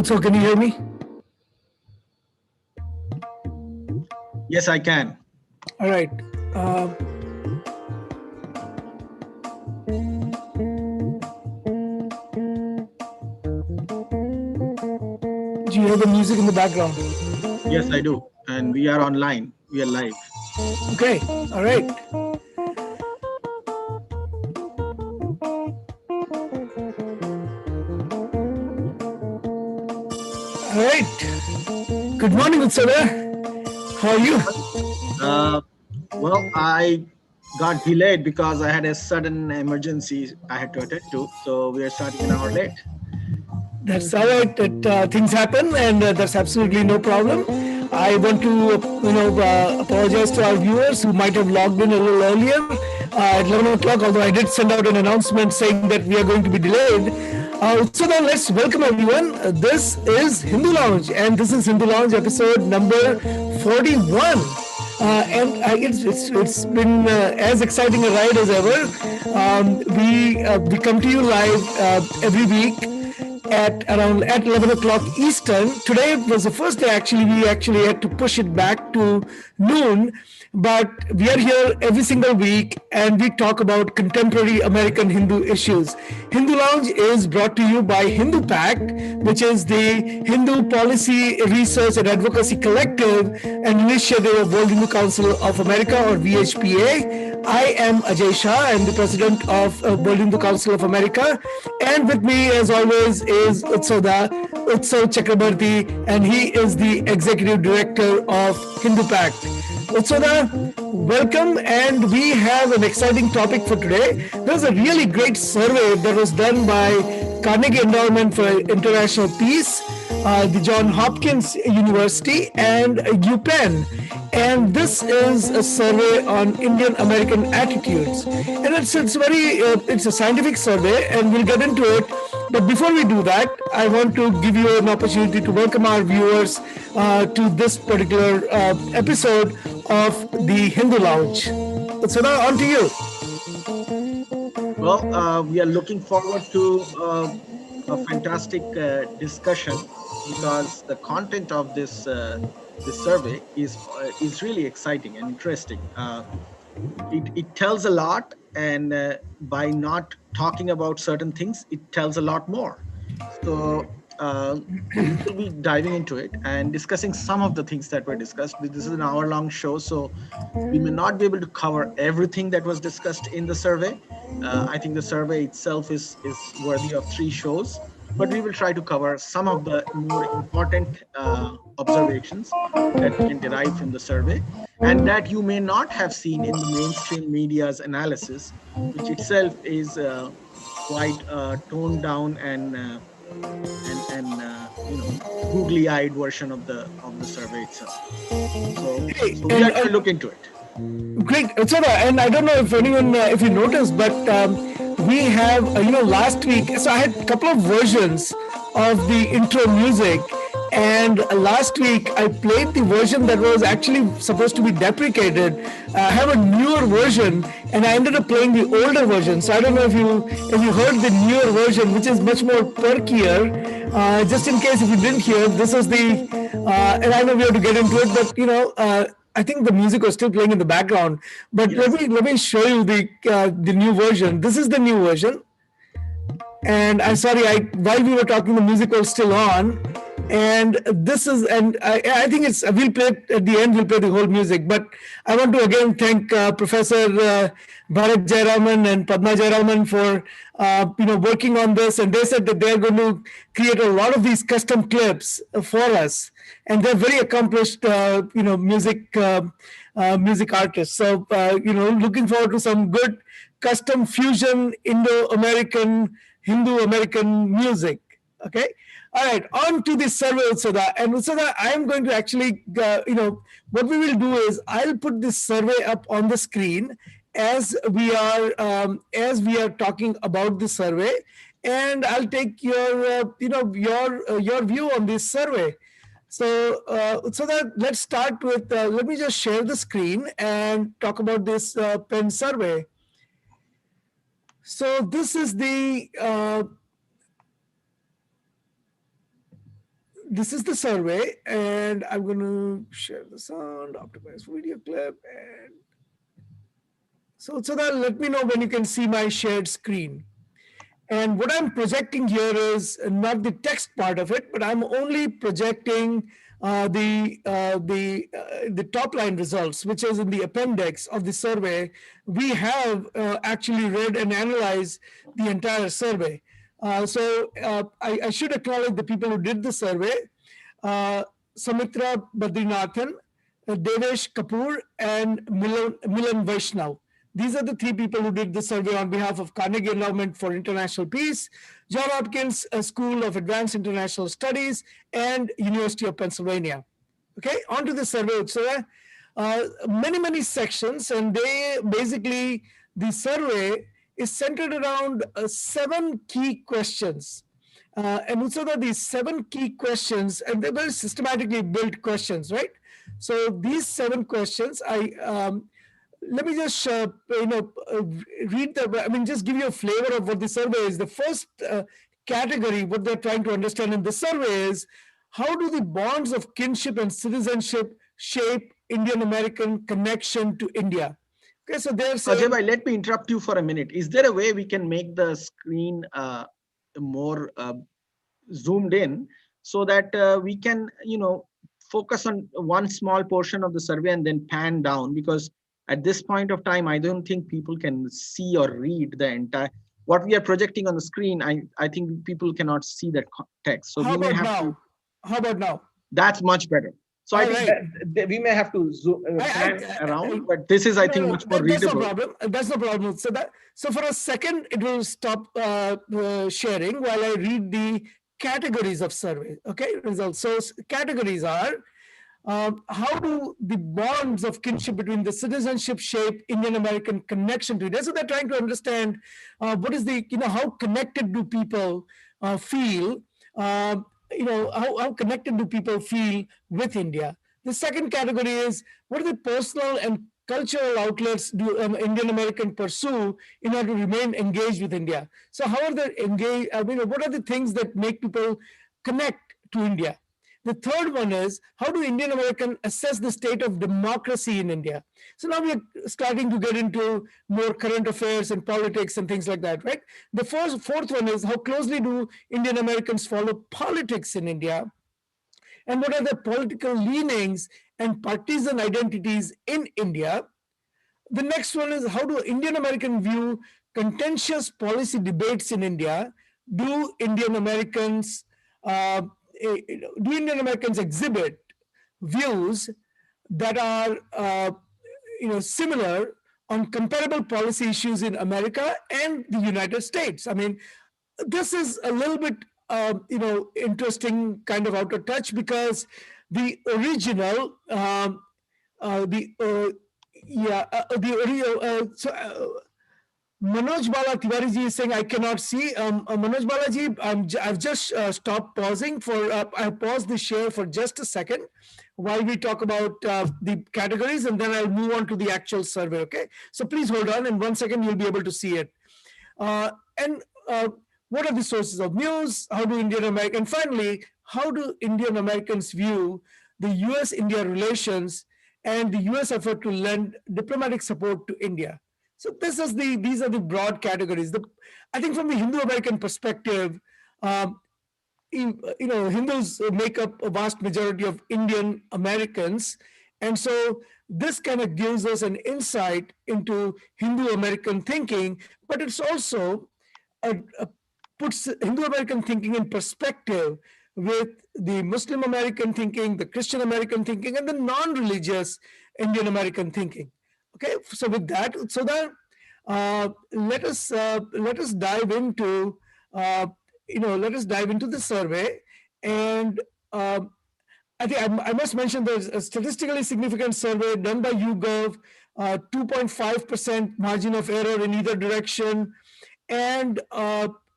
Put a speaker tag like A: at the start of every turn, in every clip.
A: So can you hear me?
B: Yes, I can.
A: All right. Do you hear the music in the background?
B: Yes, I do. And we are online. We are live.
A: Okay. All right. All right. Good morning, Utsala. How are you?
B: Well, I got delayed because I had a sudden emergency I had to attend to. So we are starting an hour late.
A: That's all right. That things happen, and that's absolutely no problem. I want to, apologize to our viewers who might have logged in a little earlier at 11 o'clock. Although I did send out an announcement saying that we are going to be delayed. So now let's welcome everyone. This is Hindu Lounge, and this is Hindu Lounge episode number 41. It's been as exciting a ride as ever. We come to you live every week at 11 o'clock Eastern. Today was the first day we actually had to push it back to noon, but we are here every single week and we talk about contemporary American Hindu issues. Hindu Lounge is brought to you by Hindu Pact, which is the Hindu Policy Research and Advocacy Collective, an initiative of World Hindu Council of America, or VHPA. I am Ajay Shah. I'm the president of World Hindu Council of America, and with me, as always, is Utsav Chakrabarti, and he is the executive director of Hindu Pact. Utsav, welcome, and we have an exciting topic for today. There's a really great survey that was done by Carnegie Endowment for International Peace, the Johns Hopkins University, and UPenn. And this is a survey on Indian American attitudes, and it's a scientific survey, and we'll get into it. But before we do that, I want to give you an opportunity to welcome our viewers to this particular episode of the Hindu Lounge. So now on to you.
B: Well, we are looking forward to a fantastic discussion because the content of this survey is really exciting and interesting. It tells a lot, and by not talking about certain things, it tells a lot more. So we will be diving into it and discussing some of the things that were discussed. This is an hour-long show, so we may not be able to cover everything that was discussed in the survey. I think the survey itself is worthy of 3 shows, but we will try to cover some of the more important observations that we can derive from the survey, and that you may not have seen in the mainstream media's analysis, which itself is quite toned down and and googly eyed version of the survey itself.
A: Hey,
B: So we are going to look into it.
A: great, Uchara. And I don't know if anyone, if you noticed, but we have, last week, so I had a couple of versions of the intro music. And last week I played the version that was actually supposed to be deprecated. I have a newer version, and I ended up playing the older version. So I don't know if you heard the newer version, which is much more perkier. Just in case if you didn't hear, this is the, and I know we have to get into it, but I think the music was still playing in the background. But let
B: Yes.
A: me show you the new version. This is the new version, and I'm sorry, I while we were talking, the music was still on. And this is, and I think it's, we'll play it at the end, we'll play the whole music. But I want to again thank Professor Bharat Jayaraman and Padma Jayaraman for working on this. And they said that they're going to create a lot of these custom clips for us, and they're very accomplished music artists. So looking forward to some good custom fusion Indo-American, Hindu-American music. Okay. All right. On to the survey, Utsada. And Utsada, I am going to actually, what we will do is I'll put this survey up on the screen as we are talking about the survey, and I'll take your view on this survey. So that let's start with, let me just share the screen and talk about this pen survey. So this is the survey, and I'm going to share the sound, optimize video clip, and so that let me know when you can see my shared screen. And what I'm projecting here is not the text part of it, but I'm only projecting the top line results, which is in the appendix of the survey. We have actually read and analyzed the entire survey. I should acknowledge the people who did the survey: Samitra Badrinathan, Devesh Kapoor, and Milan Vaishnav. These are the three people who did the survey on behalf of Carnegie Endowment for International Peace, John Hopkins School of Advanced International Studies, and University of Pennsylvania. Okay, on to the survey. So, many sections, and the survey is centered around 7 key questions. And also these 7 key questions, and they're very systematically built questions, right? So these 7 questions, let me just just give you a flavor of what the survey is. The first category, what they're trying to understand in the survey is, how do the bonds of kinship and citizenship shape Indian American connection to India? Okay, so they're saying,
B: Ajay bhai, let me interrupt you for a minute. Is there a way we can make the screen more zoomed in, so that we can focus on one small portion of the survey and then pan down? Because at this point of time, I don't think people can see or read the entire, what we are projecting on the screen. I think people cannot see that text. So
A: how
B: we may
A: about
B: have
A: now?
B: to.
A: How about now?
B: That's much better. So I
A: All
B: think
A: right.
B: that we may have to zoom, pan around, but this is, I think, much more
A: That's no
B: readable.
A: problem. That's no problem. So for a second, it will stop sharing while I read the categories of survey. Okay, results. So categories are, how do the bonds of kinship between the citizenship shape Indian American connection to India? So they're trying to understand what is how connected do people feel? How connected do people feel with India? The second category is, what are the personal and cultural outlets do Indian American pursue in order to remain engaged with India? So how are they engaged? What are the things that make people connect to India? The third one is, how do Indian American assess the state of democracy in India? So now we are starting to get into more current affairs and politics and things like that, right? The fourth one is, how closely do Indian Americans follow politics in India? And what are the political leanings and partisan identities in India? The next one is, how do Indian American view contentious policy debates in India? Do Indian Americans exhibit views that are similar on comparable policy issues in America and the United States? I mean, this is a little bit interesting kind of out of touch because the original, the yeah, the original. Manoj Bala Tiwari ji is saying I cannot see. Manoj Balaji, I've just stopped pausing for. I paused the share for just a second while we talk about the categories, and then I'll move on to the actual survey. Okay, so please hold on. In 1 second, you'll be able to see it. And what are the sources of news? How do Indian American? Finally, how do Indian Americans view the U.S.-India relations and the U.S. effort to lend diplomatic support to India? So these are the broad categories. I think from the Hindu American perspective, um, Hindus make up a vast majority of Indian Americans, and so this kind of gives us an insight into Hindu American thinking, but it's also a puts Hindu American thinking in perspective with the Muslim American thinking, the Christian American thinking, and the non-religious Indian American thinking. Okay, so with that, so that let us dive into uh, let us dive into the survey, and I think I must mention there's a statistically significant survey done by YouGov, 2.5% margin of error in either direction, and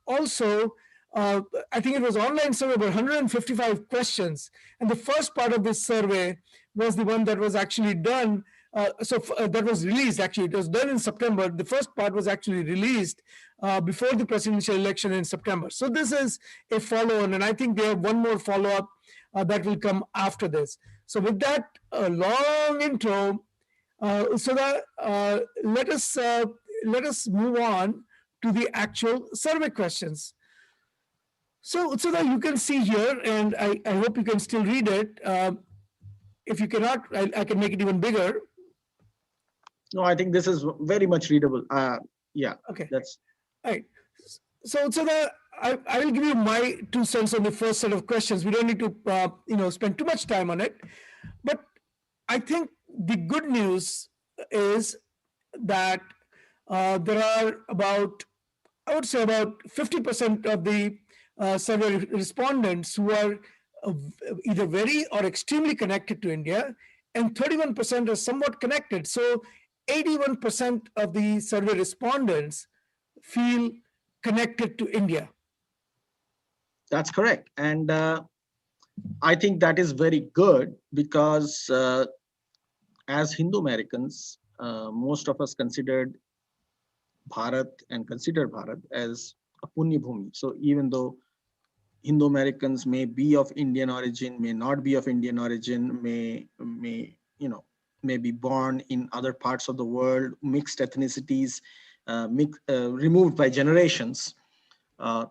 A: also I think it was online survey about 155 questions, and the first part of this survey was the one that was actually done. That was released. Actually, it was done in September. The first part was actually released before the presidential election in September. So this is a follow-on, and I think they have one more follow-up that will come after this. So with that long intro, let us move on to the actual survey questions. So that you can see here, and I hope you can still read it. If you cannot, I can make it even bigger.
B: No, I think this is very much readable. Yeah,
A: Okay.
B: that's
A: All right. I will give you my 2 cents on the first set of questions. We don't need to spend too much time on it, but I think the good news is that there are about, I would say about 50% of the survey respondents who are either very or extremely connected to India, and 31% are somewhat connected. So 81% of the survey respondents feel connected to India.
B: that's correct, and I think that is very good because as Hindu Americans, most of us consider Bharat as a Punya Bhumi. So even though Hindu Americans may be of Indian origin, may not be of Indian origin, may be born in other parts of the world, mixed ethnicities, removed by generations, uh,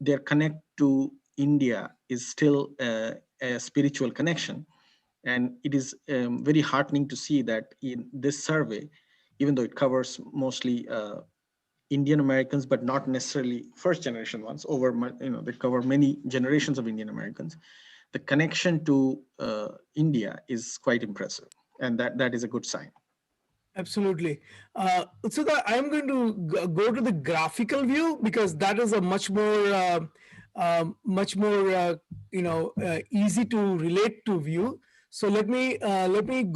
B: their connect to India is still a spiritual connection. And it is very heartening to see that in this survey, even though it covers mostly Indian Americans, but not necessarily first generation ones, they cover many generations of Indian Americans. The connection to India is quite impressive, and that is a good sign.
A: Absolutely. I'm going to go to the graphical view because that is a much more easy to relate to view. So let me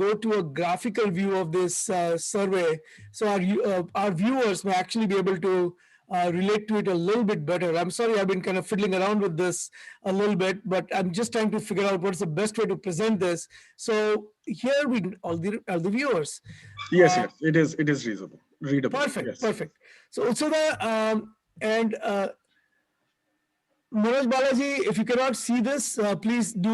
A: go to a graphical view of this survey, so our viewers may actually be able to relate to it a little bit better. I'm sorry, I've been kind of fiddling around with this a little bit, but I'm just trying to figure out what's the best way to present this. So here we all the viewers.
B: Yes, yes, it is readable.
A: Perfect,
B: Yes.
A: perfect. So the and Manoj Balaji, if you cannot see this, please do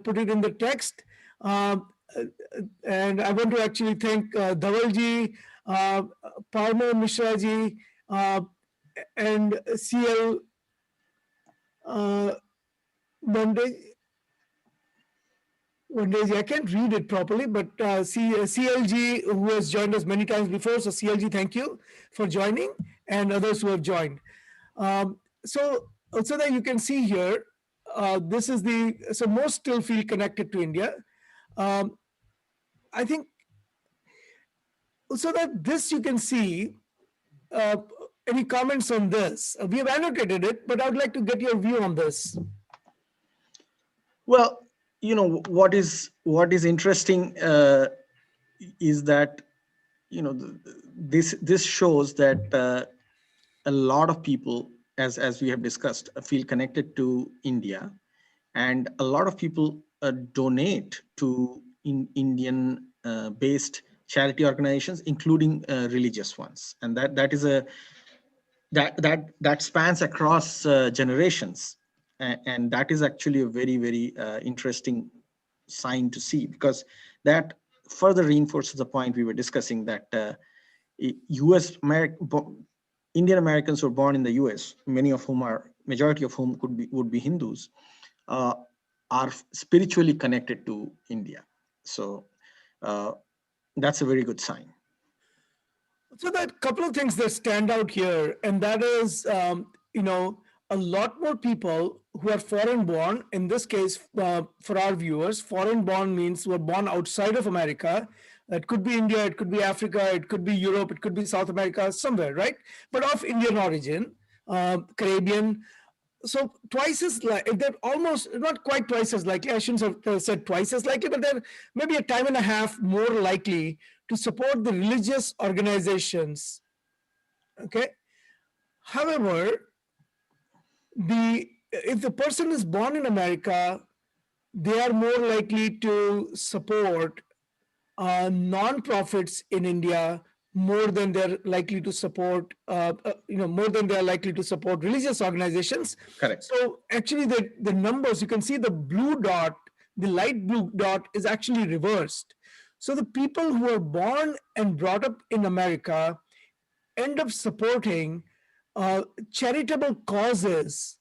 A: put it in the text. And I want to actually thank Dhavalji, Parmo Mishraji, and CL Monday. I can't read it properly, but CLG, who has joined us many times before. So, CLG, thank you for joining, and others who have joined. So that you can see here, this is so most still feel connected to India. Um, I think so that this you can see. Uh, Any comments on this? We have annotated it, but I would like to get your view on this.
B: Well, what is interesting is that this shows that a lot of people, as we have discussed, feel connected to India, and a lot of people donate to Indian based charity organizations, including religious ones, and that is a that spans across generations. And that is actually a very very interesting sign to see, because that further reinforces the point we were discussing, that us Indian Americans who are born in the US, many of whom are majority of whom would be Hindus, uh, are spiritually connected to India. So uh, that's a very good sign.
A: So there are a couple of things that stand out here, and that is, a lot more people who are foreign born. In this case, for our viewers, foreign born means who are born outside of America. It could be India, it could be Africa, it could be Europe, it could be South America, somewhere, right? But of Indian origin, Caribbean. So twice as like, they're almost not quite twice as likely. I shouldn't have said twice as likely, but they're maybe a time and a half more likely to support the religious organizations. Okay. However, the if the person is born in America, they are more likely to support non-profits in India more than they're likely to support, more than they're likely to support religious organizations.
B: Correct.
A: So actually, the numbers, you can see the blue dot, the light blue dot is actually reversed. So the people who are born and brought up in America end up supporting uh, charitable causes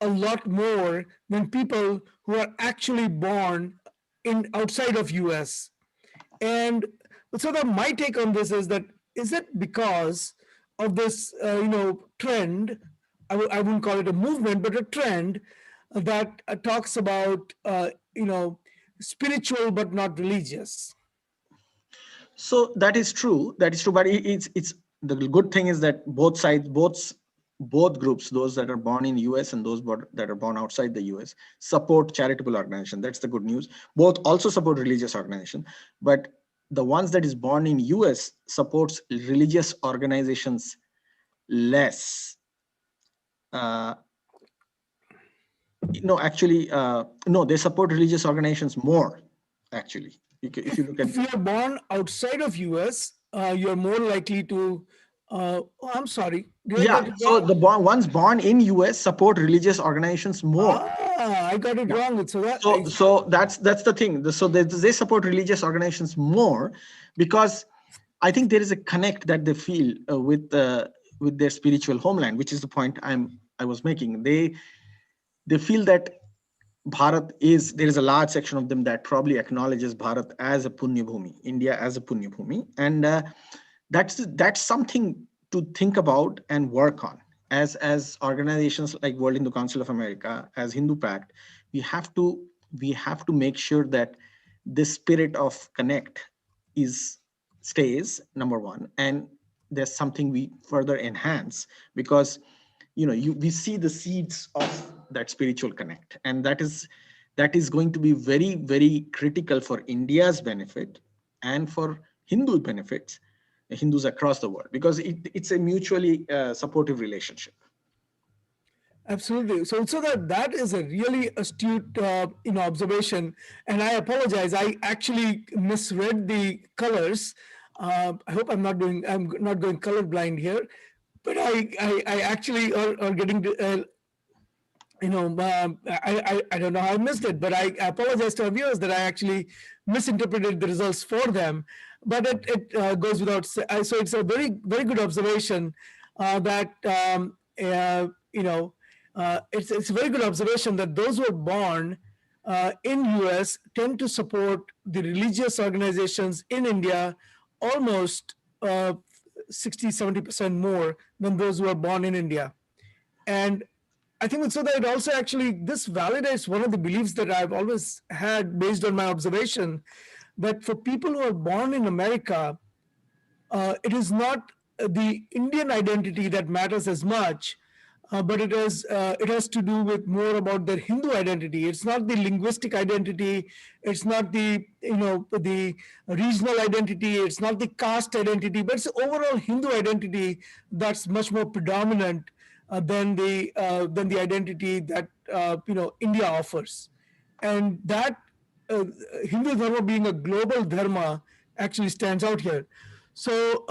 A: a lot more than people who are actually born in outside of US. And so that my take on this is that, is it because of this trend? I wouldn't call it a movement, but a trend that talks about spiritual but not religious.
B: So that is true. That is true. But it's the good thing is that both sides, both groups, those that are born in US and those that are born outside the US, support charitable organization. That's the good news. Both also support religious organization, but the ones that is born in US supports religious organizations less. Uh, no, actually, no, they support religious organizations more. Actually, if you look at
A: If you're born outside of US, you're more likely to. Oh, I'm sorry. Did I
B: yeah,
A: get it
B: so
A: wrong?
B: the ones born in US support religious organizations more.
A: I got it
B: Yeah.
A: wrong. So that
B: So that's the thing. So they support religious organizations more because I think there is a connect that they feel with their spiritual homeland, which is the point I was making. They feel that Bharat is, there is a large section of them that probably acknowledges Bharat as a Punya Bhumi, India as a Punya Bhumi, and that's something to think about and work on. As organizations like World Hindu Council of America, as Hindu Pact, we have to we have to make sure that this spirit of connect is stays number one, and there's something we further enhance, because we see the seeds of that spiritual connect, and that is going to be very very critical for India's benefit and for Hindu benefits, Hindus across the world, because it's a mutually supportive relationship.
A: absolutely. So that is a really astute observation, and I apologize. I actually misread the colors. I hope I'm not going colorblind here, but I actually are getting I don't know how I missed it, but I apologize to our viewers that I actually misinterpreted the results for them. But it goes without so it's a very very good observation that it's a very good observation that those who are born in US tend to support the religious organizations in India almost 60-70% more than those who are born in India. And I think so that it also actually this validates one of the beliefs that I've always had based on my observation, that for people who are born in America, it is not the Indian identity that matters as much, but it has to do with more about their Hindu identity. It's not the linguistic identity. It's not the the regional identity. It's not the caste identity, but it's the overall Hindu identity that's much more predominant than the identity that India offers, and that uh, Hindu dharma being a global dharma actually stands out here. So,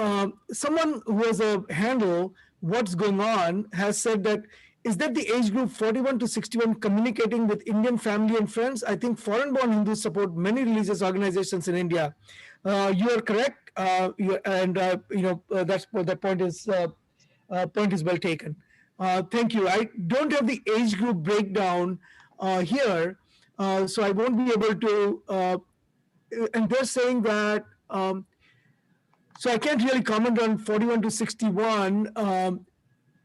A: someone who has a handle, what's going on, has said that is that the age group 41 to 61 communicating with Indian family and friends? I think foreign born Hindus support many religious organizations in India. You are correct, and that point is well taken. Thank you. I don't have the age group breakdown here, so I won't be able to. And they're saying that. So I can't really comment on 41 to 61.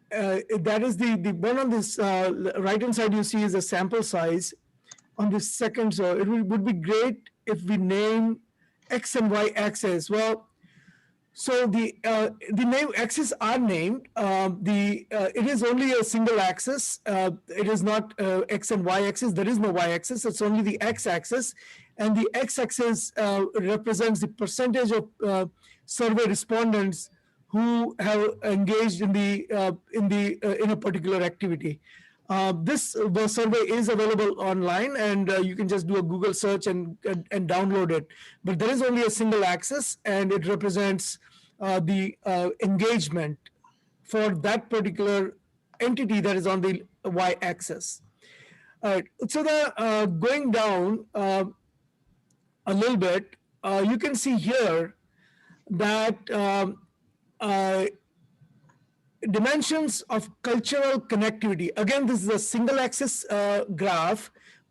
A: That is the one on this right hand side you see is a sample size. On the second, so would be great if we name X and Y axis. Well, so the name axes are named. The It is only a single axis. It is not x and y axis. There is no y axis. It's only the x axis, and the x axis represents the percentage of survey respondents who have engaged in a particular activity. The survey is available online, and you can just do a Google search and download it. But there is only a single axis, and it represents the engagement for that particular entity that is on the y-axis. All right. So going down a little bit, you can see here that uh, dimensions of cultural connectivity. Again, this is a single axis graph.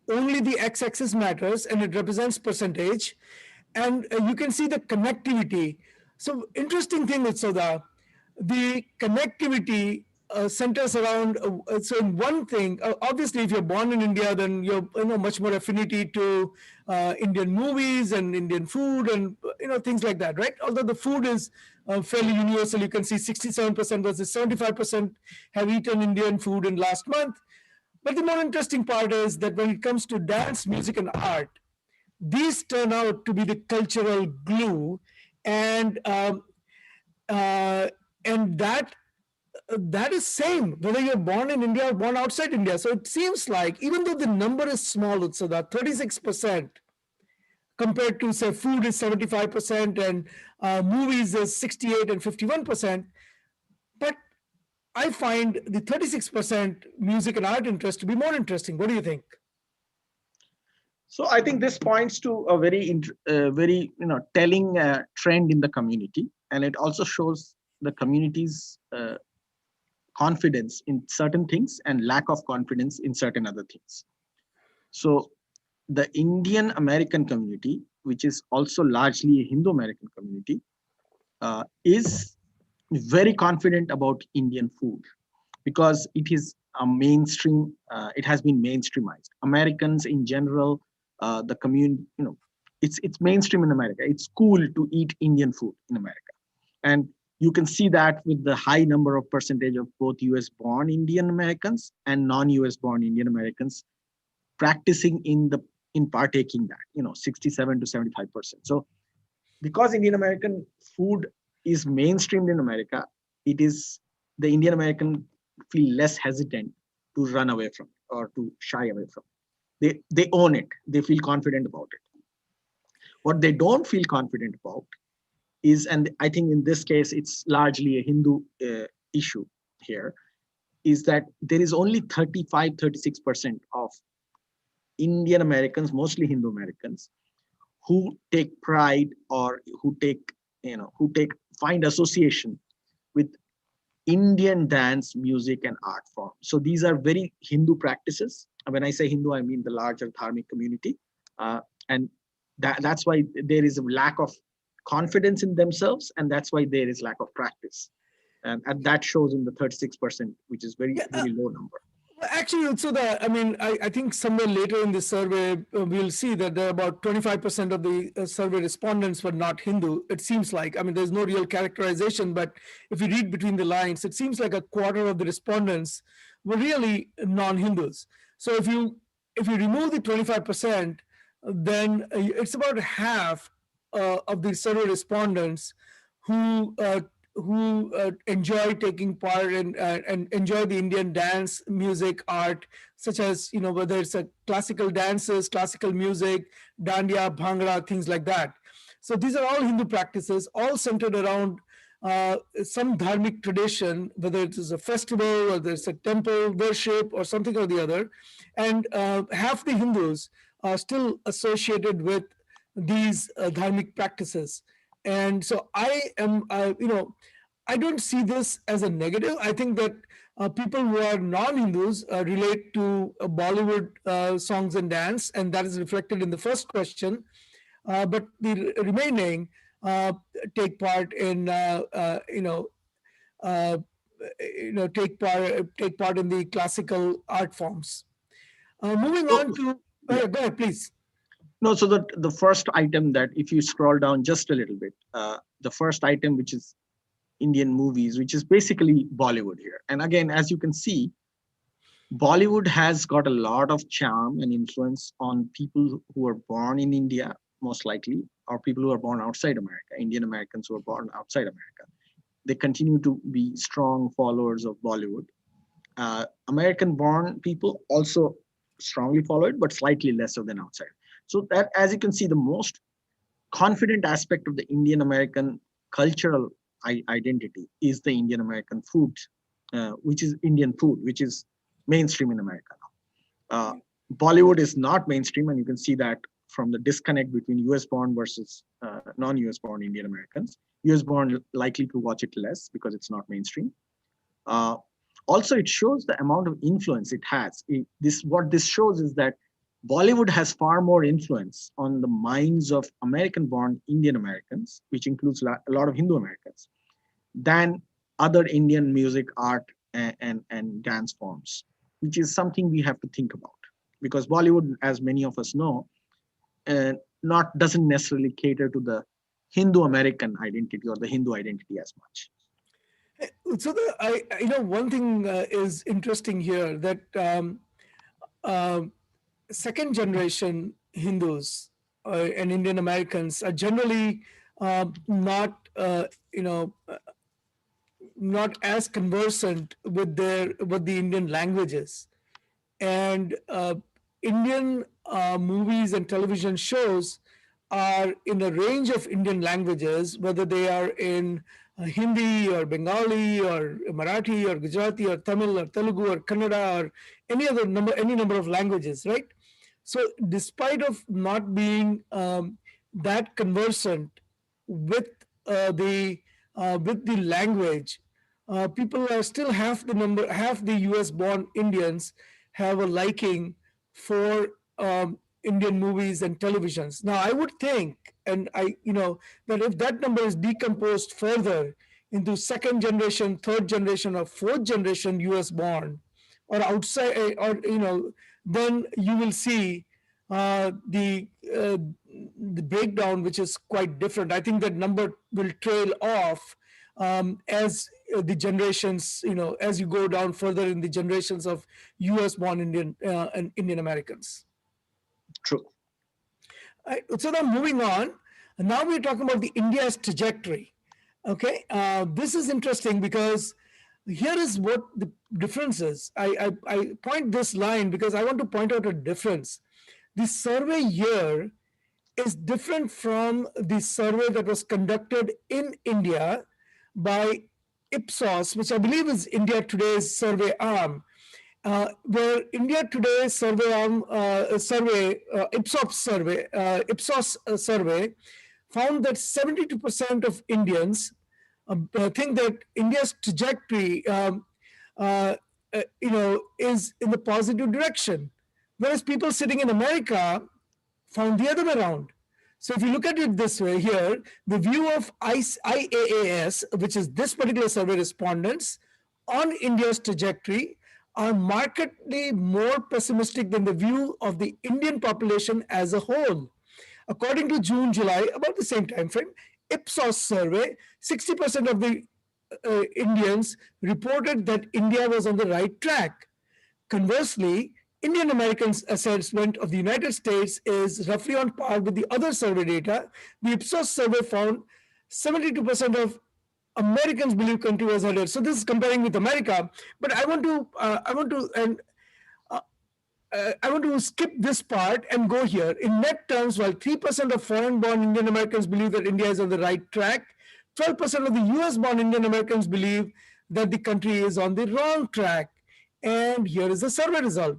A: Only the x-axis matters, and it represents percentage. And you can see the connectivity. So interesting thing, Utsoda, the connectivity centers around. So in one thing, obviously, if you're born in India, then you're much more affinity to Indian movies and Indian food and things like that, right? Although the food is fairly universal, you can see 67% versus 75% have eaten Indian food in last month. But the more interesting part is that when it comes to dance, music, and art, these turn out to be the cultural glue, and and that is same whether you're born in India or born outside India. So it seems like even though the number is small, so that 36% compared to say food is 75% and movies is 68 and 51%, but I find the 36% music and art interest to be more interesting. What do you think?
B: So I think this points to a very telling trend in the community, and it also shows the community's confidence in certain things and lack of confidence in certain other things. So the Indian American community, which is also largely a Hindu American community, is very confident about Indian food because it is a mainstream. It has been mainstreamized. Americans in general, the community, it's mainstream in America. It's cool to eat Indian food in America, and you can see that with the high number of percentage of both US born Indian Americans and non-US born Indian Americans practicing in partaking that, 67 to 75%. So because Indian American food is mainstreamed in America, it is the Indian American feel less hesitant to run away from it or to shy away from it. They own it. They feel confident about it. What they don't feel confident about is, and I think in this case, it's largely a Hindu issue here, is that there is only 35, 36% of Indian Americans, mostly Hindu Americans, who take pride or find association with Indian dance, music, and art form. So these are very Hindu practices. And when I say Hindu, I mean the larger dharmic community. And that's why there is a lack of confidence in themselves, and that's why there is lack of practice. And that shows in the 36%, which is very,
A: Yeah,
B: very low number.
A: Actually, so I mean, I think somewhere later in the survey, we'll see that there are about 25% of the survey respondents were not Hindu. It seems like, I mean, there's no real characterization, but if you read between the lines, it seems like a quarter of the respondents were really non-Hindus. So if you remove the 25%, then it's about half of the survey respondents who enjoy taking part in and enjoy the Indian dance, music, art, such as whether it's a classical dances, classical music, dandiya, bhangra, things like that. So these are all Hindu practices, all centered around some dharmic tradition, whether it is a festival, whether it's a temple worship, or something or the other. And half the Hindus are still associated with these dharmic practices. And so I don't see this as a negative. I think that people who are non-Hindus relate to Bollywood songs and dance, and that is reflected in the first question. But the remaining uh, take part in uh, take part in the classical art forms. Moving
B: So
A: on to
B: yeah.
A: go ahead, please.
B: No, so the first item, that if you scroll down just a little bit, the first item, which is Indian movies, which is basically Bollywood here. And again, as you can see, Bollywood has got a lot of charm and influence on people who are born in India, most likely, or people who are born outside America, Indian Americans who are born outside America. They continue to be strong followers of Bollywood. American born people also strongly follow it, but slightly lesser than outside. So that, as you can see, the most confident aspect of the Indian American cultural identity is the Indian American food, which is Indian food, which is mainstream in America now. Bollywood is not mainstream, and you can see that from the disconnect between US born versus non US born Indian Americans. US born likely to watch it less because it's not mainstream. Uh, Also, it shows the amount of influence it has. What this shows is that Bollywood has far more influence on the minds of American-born Indian Americans, which includes a lot of Hindu Americans, than other Indian music, art, and dance forms, which is something we have to think about. Because Bollywood, as many of us know, not doesn't necessarily cater to the Hindu American identity or the Hindu identity as much.
A: So one thing is interesting here that um, second generation Hindus and Indian Americans are generally not not as conversant with the Indian languages, and Indian movies and television shows are in a range of Indian languages, whether they are in Hindi or Bengali or Marathi or Gujarati or Tamil or Telugu or Kannada or any number of languages, right? So, despite of not being that conversant with the language, people are still half the U.S. born Indians have a liking for Indian movies and televisions. Now, I would think, and that if that number is decomposed further into second generation, third generation, or fourth generation U.S. born, or outside, or then you will see the breakdown, which is quite different. I think that number will trail off as the generations, as you go down further in the generations of U.S. born Indian and Indian Americans.
B: True.
A: Right. So now moving on, now we're talking about the India's trajectory. Okay, this is interesting because here is what the difference is. I point this line because I want to point out a difference. The survey year is different from the survey that was conducted in India by Ipsos, which I believe is India Today's survey arm, where India Today survey arm Ipsos survey found that 72% of Indians think that India's trajectory, is in the positive direction, whereas people sitting in America found the other way around. So if you look at it this way here, the view of IAAS, which is this particular survey respondents on India's trajectory, are markedly more pessimistic than the view of the Indian population as a whole. According to June, July, about the same time frame, Ipsos survey, 60% of the Indians reported that India was on the right track. Conversely, Indian Americans' assessment of the United States is roughly on par with the other survey data. The Ipsos survey found 72% of Americans believe country was headed. So this is comparing with America, but I want to skip this part and go here. In net terms, while 3% of foreign born Indian Americans believe that India is on the right track, 12% of the US born Indian Americans believe that the country is on the wrong track. And here is the survey result.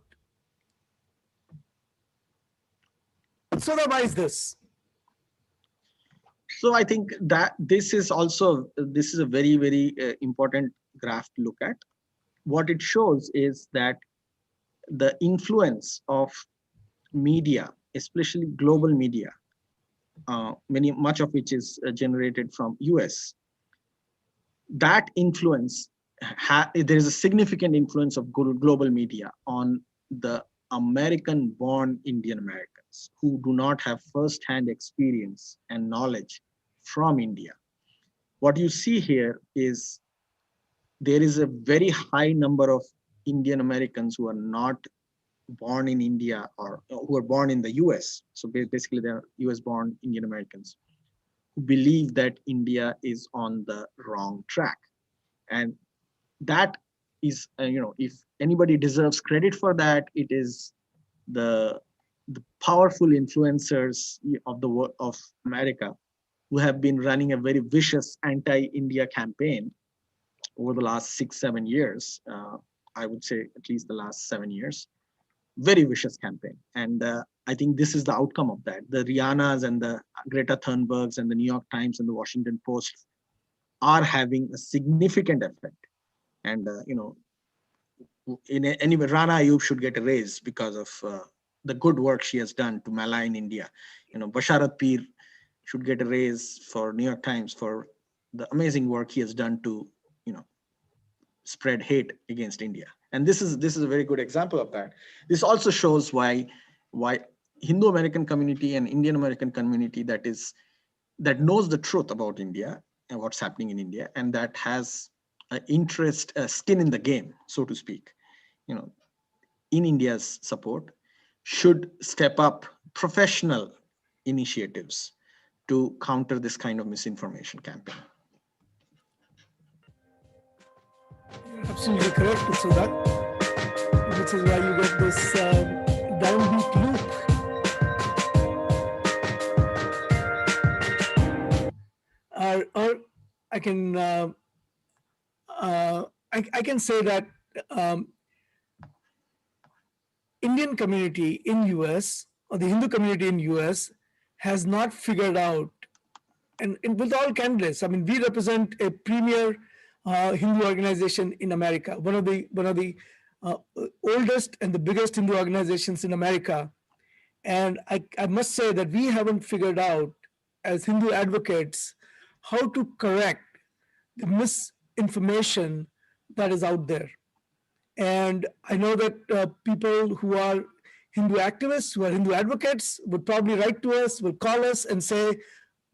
A: So, why is this?
B: So I think that this is a very very important graph to look at. What it shows is that the influence of media, especially global media, much of which is generated from US, that influence, there is a significant influence of global media on the American born Indian Americans who do not have first hand experience and knowledge from India. What you see here is there is a very high number of Indian Americans who are not born in India or who are born in the US. So basically, they're US born Indian Americans who believe that India is on the wrong track. And that is, if anybody deserves credit for that, it is the powerful influencers of of America who have been running a very vicious anti-India campaign over the last 6-7 years. I would say at least the last 7 years. Very vicious campaign, and I think this is the outcome of that. The Rihannas and the Greta Thunbergs and the New York Times and the Washington Post are having a significant effect. And anyway, Rana Ayub should get a raise because of the good work she has done to malign India. Basharat Peer should get a raise for New York Times for the amazing work he has done to spread hate against India. And this is a very good example of that. This also shows why Hindu American community and Indian American community that knows the truth about India and what's happening in India, and that has interest, skin in the game, so to speak, in India's support, should step up professional initiatives to counter this kind of misinformation campaign.
A: Absolutely correct, Sudak, which is why you get this downbeat loop. Or I can I can say that um, Indian community in US or the Hindu community in US has not figured out, and with all candidates, I mean, we represent a premier Hindu organization in America, one of the uh, oldest and the biggest Hindu organizations in America. And I must say that we haven't figured out, as Hindu advocates, how to correct the misinformation that is out there. And I know that people who are Hindu activists, who are Hindu advocates, would probably write to us, will call us and say,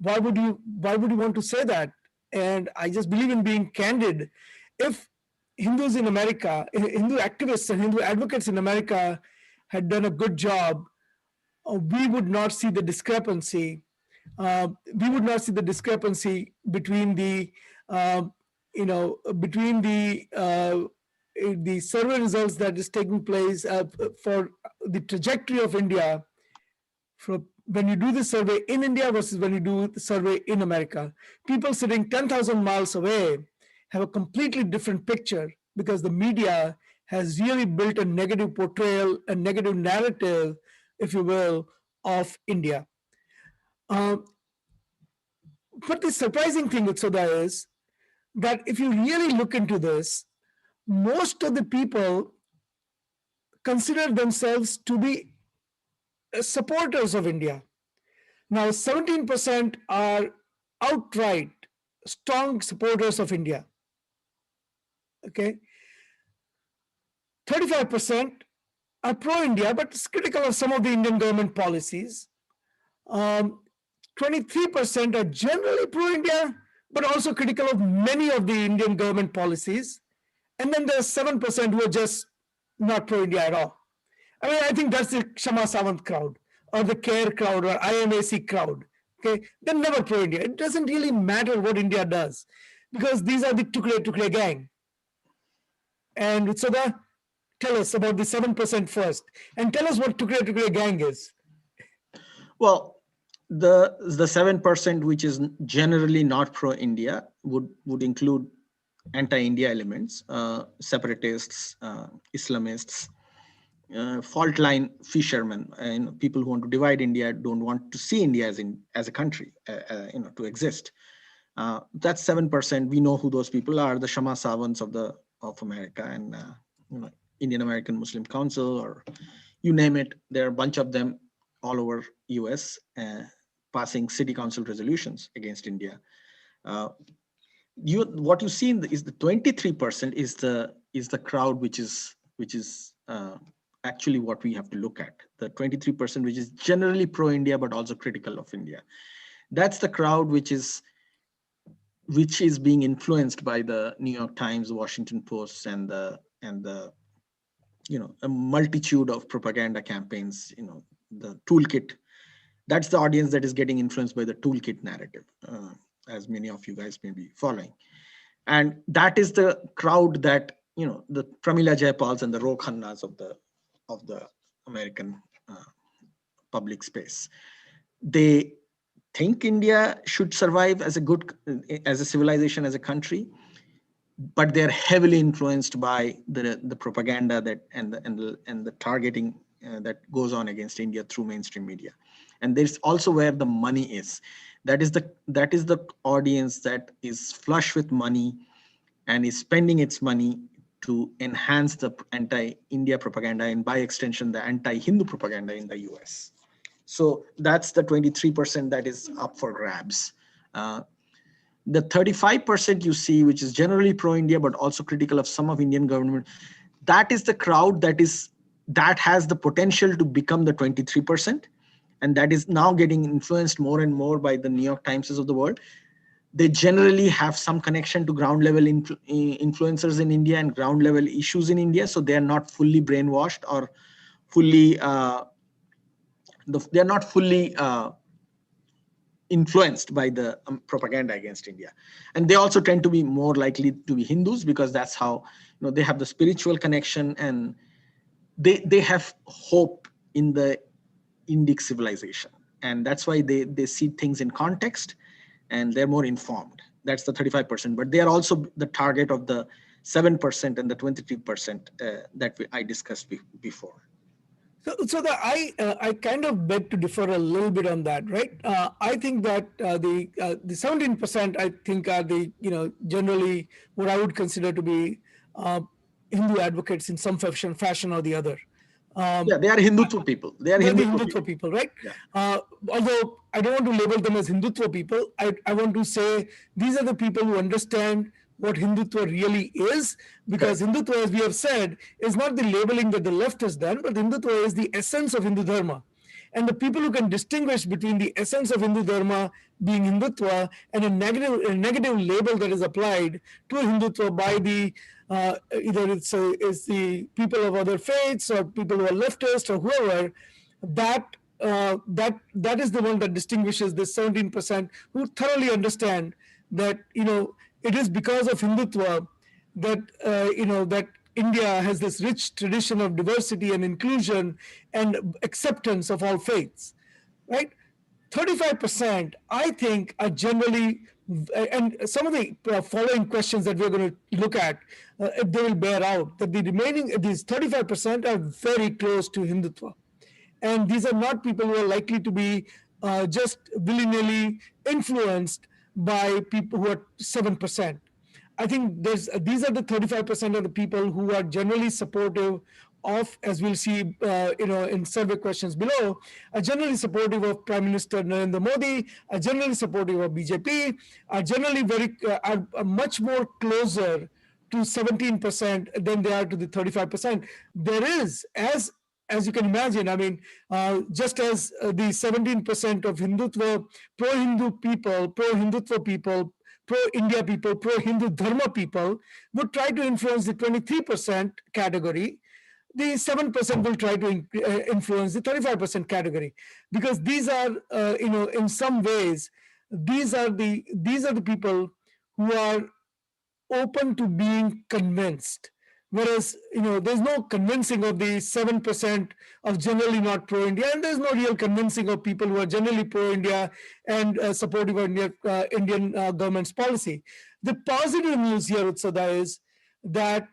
A: why would you want to say that? And I just believe in being candid. If Hindus in America, Hindu activists and Hindu advocates in America had done a good job, we would not see the discrepancy. We would not see the discrepancy between uh, the survey results that is taking place for the trajectory of India from when you do the survey in India versus when you do the survey in America. People sitting 10,000 miles away have a completely different picture because the media has really built a negative portrayal, a negative narrative, if you will, of India. Um, but the surprising thing with Soda is that if you really look into this, most of the people consider themselves to be supporters of India. Now, 17% are outright strong supporters of India. Okay. 35% are pro-India, but is critical of some of the Indian government policies. Um, 23% are generally pro-India, but also critical of many of the Indian government policies. And then there's 7% who are just not pro-India at all. I mean, I think that's the Kshama Sawant crowd or the CARE crowd or IMAC crowd. Okay, they're never pro-India. It doesn't really matter what India does because these are the Tukre gang. And so tell us about the 7% first, and tell us what Tukre gang is.
B: Well, the 7%, which is generally not pro-India, would include anti-India elements, separatists, Islamists, fault line fishermen, and people who want to divide India, don't want to see India as a country, to exist. That's 7%. We know who those people are: the Shama Savants of America, and Indian American Muslim Council, or you name it. There are a bunch of them all over US, passing city council resolutions against India. What you see is the 23% is the crowd, which is actually what we have to look at. The 23%, which is generally pro-India but also critical of India. That's the crowd which is being influenced by the New York Times, the Washington Post, and the a multitude of propaganda campaigns. The toolkit. That's the audience that is getting influenced by the toolkit narrative, as many of you guys may be following. And that is the crowd that the Pramila Jayapals and the Ro Khannas of the American public space. They think India should survive as a civilization, as a country, but they're heavily influenced by the propaganda and the targeting that goes on against India through mainstream media. And there's also where the money is. That is the audience that is flush with money and is spending its money to enhance the anti-India propaganda, and by extension the anti-Hindu propaganda in the US. So that's the 23% that is up for grabs. The 35% you see, which is generally pro-India but also critical of some of Indian government, that is the crowd that has the potential to become the 23%, and that is now getting influenced more and more by the New York Timeses of the world. They generally have some connection to ground level influencers in India and ground level issues in India, so they are not fully brainwashed or fully they're not fully influenced by the propaganda against India. And they also tend to be more likely to be Hindus, because that's how they have the spiritual connection, and they have hope in the Indic civilization, and that's why they see things in context, and they're more informed. That's the 35%, but they are also the target of the 7% and the 23% that I discussed before.
A: So I kind of beg to differ a little bit on that, right? I think that the 17% I think are the generally what I would consider to be Hindu advocates in some fashion or the other.
B: Yeah, they are Hindutva people. They are
A: Hindutva people, right?
B: Yeah.
A: Although I don't want to label them as Hindutva people, I want to say these are the people who understand what Hindutva really is, because Hindutva, as we have said, is not the labeling that the left has done, but Hindutva is the essence of Hindu Dharma. And the people who can distinguish between the essence of Hindu Dharma being Hindutva and a negative label that is applied to Hindutva by the either it's the people of other faiths or people who are leftist or whoever, that is the one that distinguishes this 17% who thoroughly understand that it is because of Hindutva that that India has this rich tradition of diversity and inclusion and acceptance of all faiths, right? 35%, I think, are generally, and some of the following questions that we're going to look at, they will bear out that these 35% are very close to Hindutva. And these are not people who are likely to be just willy-nilly influenced by people who are 7%. I think these are the 35% of the people who are generally supportive of, as we'll see, in survey questions below, are generally supportive of Prime Minister Narendra Modi, are generally supportive of BJP, are generally are much more closer to 17% than they are to the 35%. There is, as you can imagine, I mean, just as the 17% of Hindutva, pro-Hindu people, pro-Hindutva people, pro-India people, pro-Hindu Dharma people would try to influence the 23% category, the 7% will try to influence the 35% category, because these are, in some ways, these are the people who are open to being convinced. Whereas, there's no convincing of the 7% of generally not pro India, and there's no real convincing of people who are generally pro India and supportive of Indian government's policy. The positive news here, Utsada, is that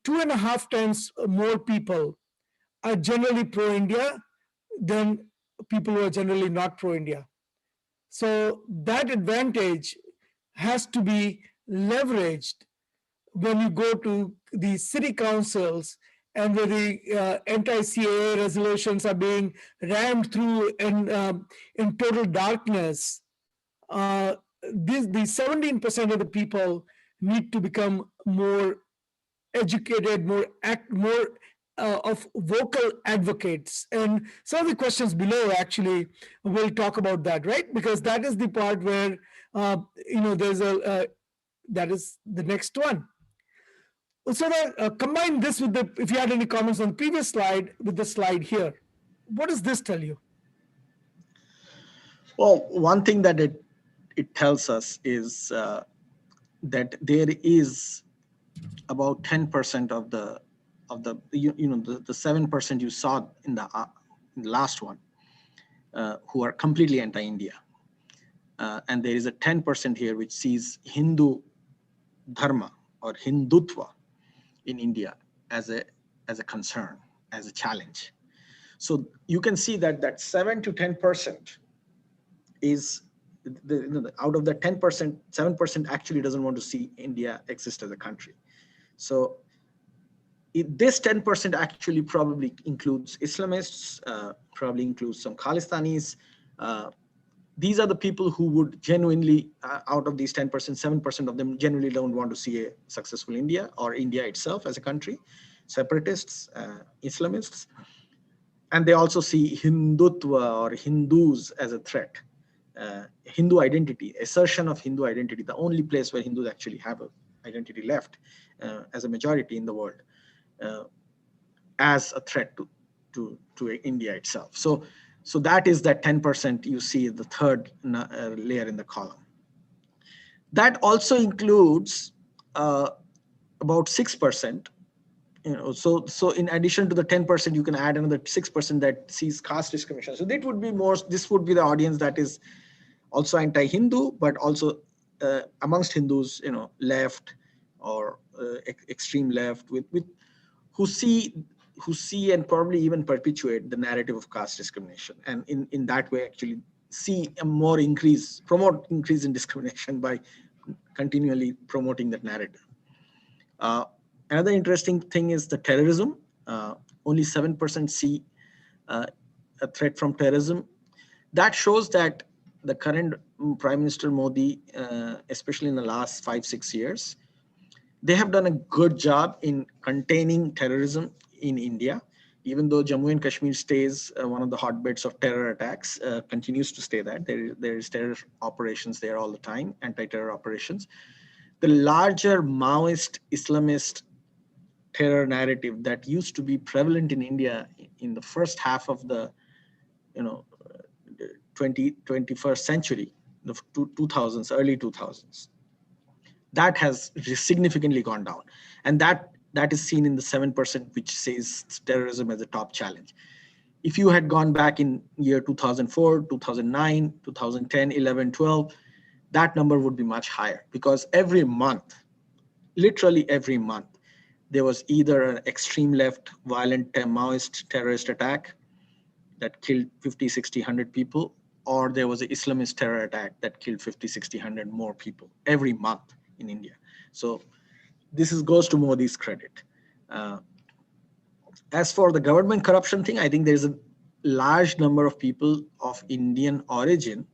A: 2.5 times more people are generally pro India than people who are generally not pro India. So that advantage has to be leveraged when you go to the city councils and where the anti-CAA resolutions are being rammed through in total darkness. The 17% of the people need to become more educated, more of vocal advocates. And some of the questions below actually will talk about that, right? Because that is the part where there's that is the next one. So combine this with if you had any comments on the previous slide with the slide here. What does this tell you?
B: Well, one thing that it tells us is that there is about 10% of the the 7% you saw in the last one who are completely anti-India, and there is a 10% here which sees Hindu dharma or Hindutva in India as a concern, as a challenge. So you can see that 7 to 10% is out of the 10%, 7% actually doesn't want to see India exist as a country. So this 10% actually probably includes Islamists, probably includes some Khalistanis. These are the people who would genuinely, out of these 10%, 7% of them genuinely don't want to see a successful India or India itself as a country, separatists, Islamists. And they also see Hindutva or Hindus as a threat. Hindu identity, assertion of Hindu identity, the only place where Hindus actually have an identity left as a majority in the world, as a threat to India itself. So that is that 10% you see the third layer in the column. That also includes about 6%. So in addition to the 10%, you can add another 6% that sees caste discrimination. So this would be the audience that is also anti-Hindu, but also amongst Hindus, left or extreme left, with who see and probably even perpetuate the narrative of caste discrimination, and in that way actually see a promote increase in discrimination by continually promoting that narrative. Another interesting thing is the terrorism. Only 7% see a threat from terrorism. That shows that the current Prime Minister Modi, especially in the last 5-6 years, they have done a good job in containing terrorism in India. Even though Jammu and Kashmir stays one of the hotbeds of terror attacks, continues to stay that. There is terror operations there all the time, anti-terror operations. The larger Maoist Islamist terror narrative that used to be prevalent in India in the first half of the 21st century, the 2000s, early 2000s, that has significantly gone down. And that is seen in the 7%, which says terrorism as a top challenge. If you had gone back in year 2004, 2009, 2010, 11, 12, that number would be much higher, because every month, literally every month, there was either an extreme left violent Maoist terrorist attack that killed 50, 60, 100 people, or there was an Islamist terror attack that killed 50, 60, 100 more people every month in India. So this goes to Modi's credit. As for the government corruption thing, I think there's a large number of people of Indian origin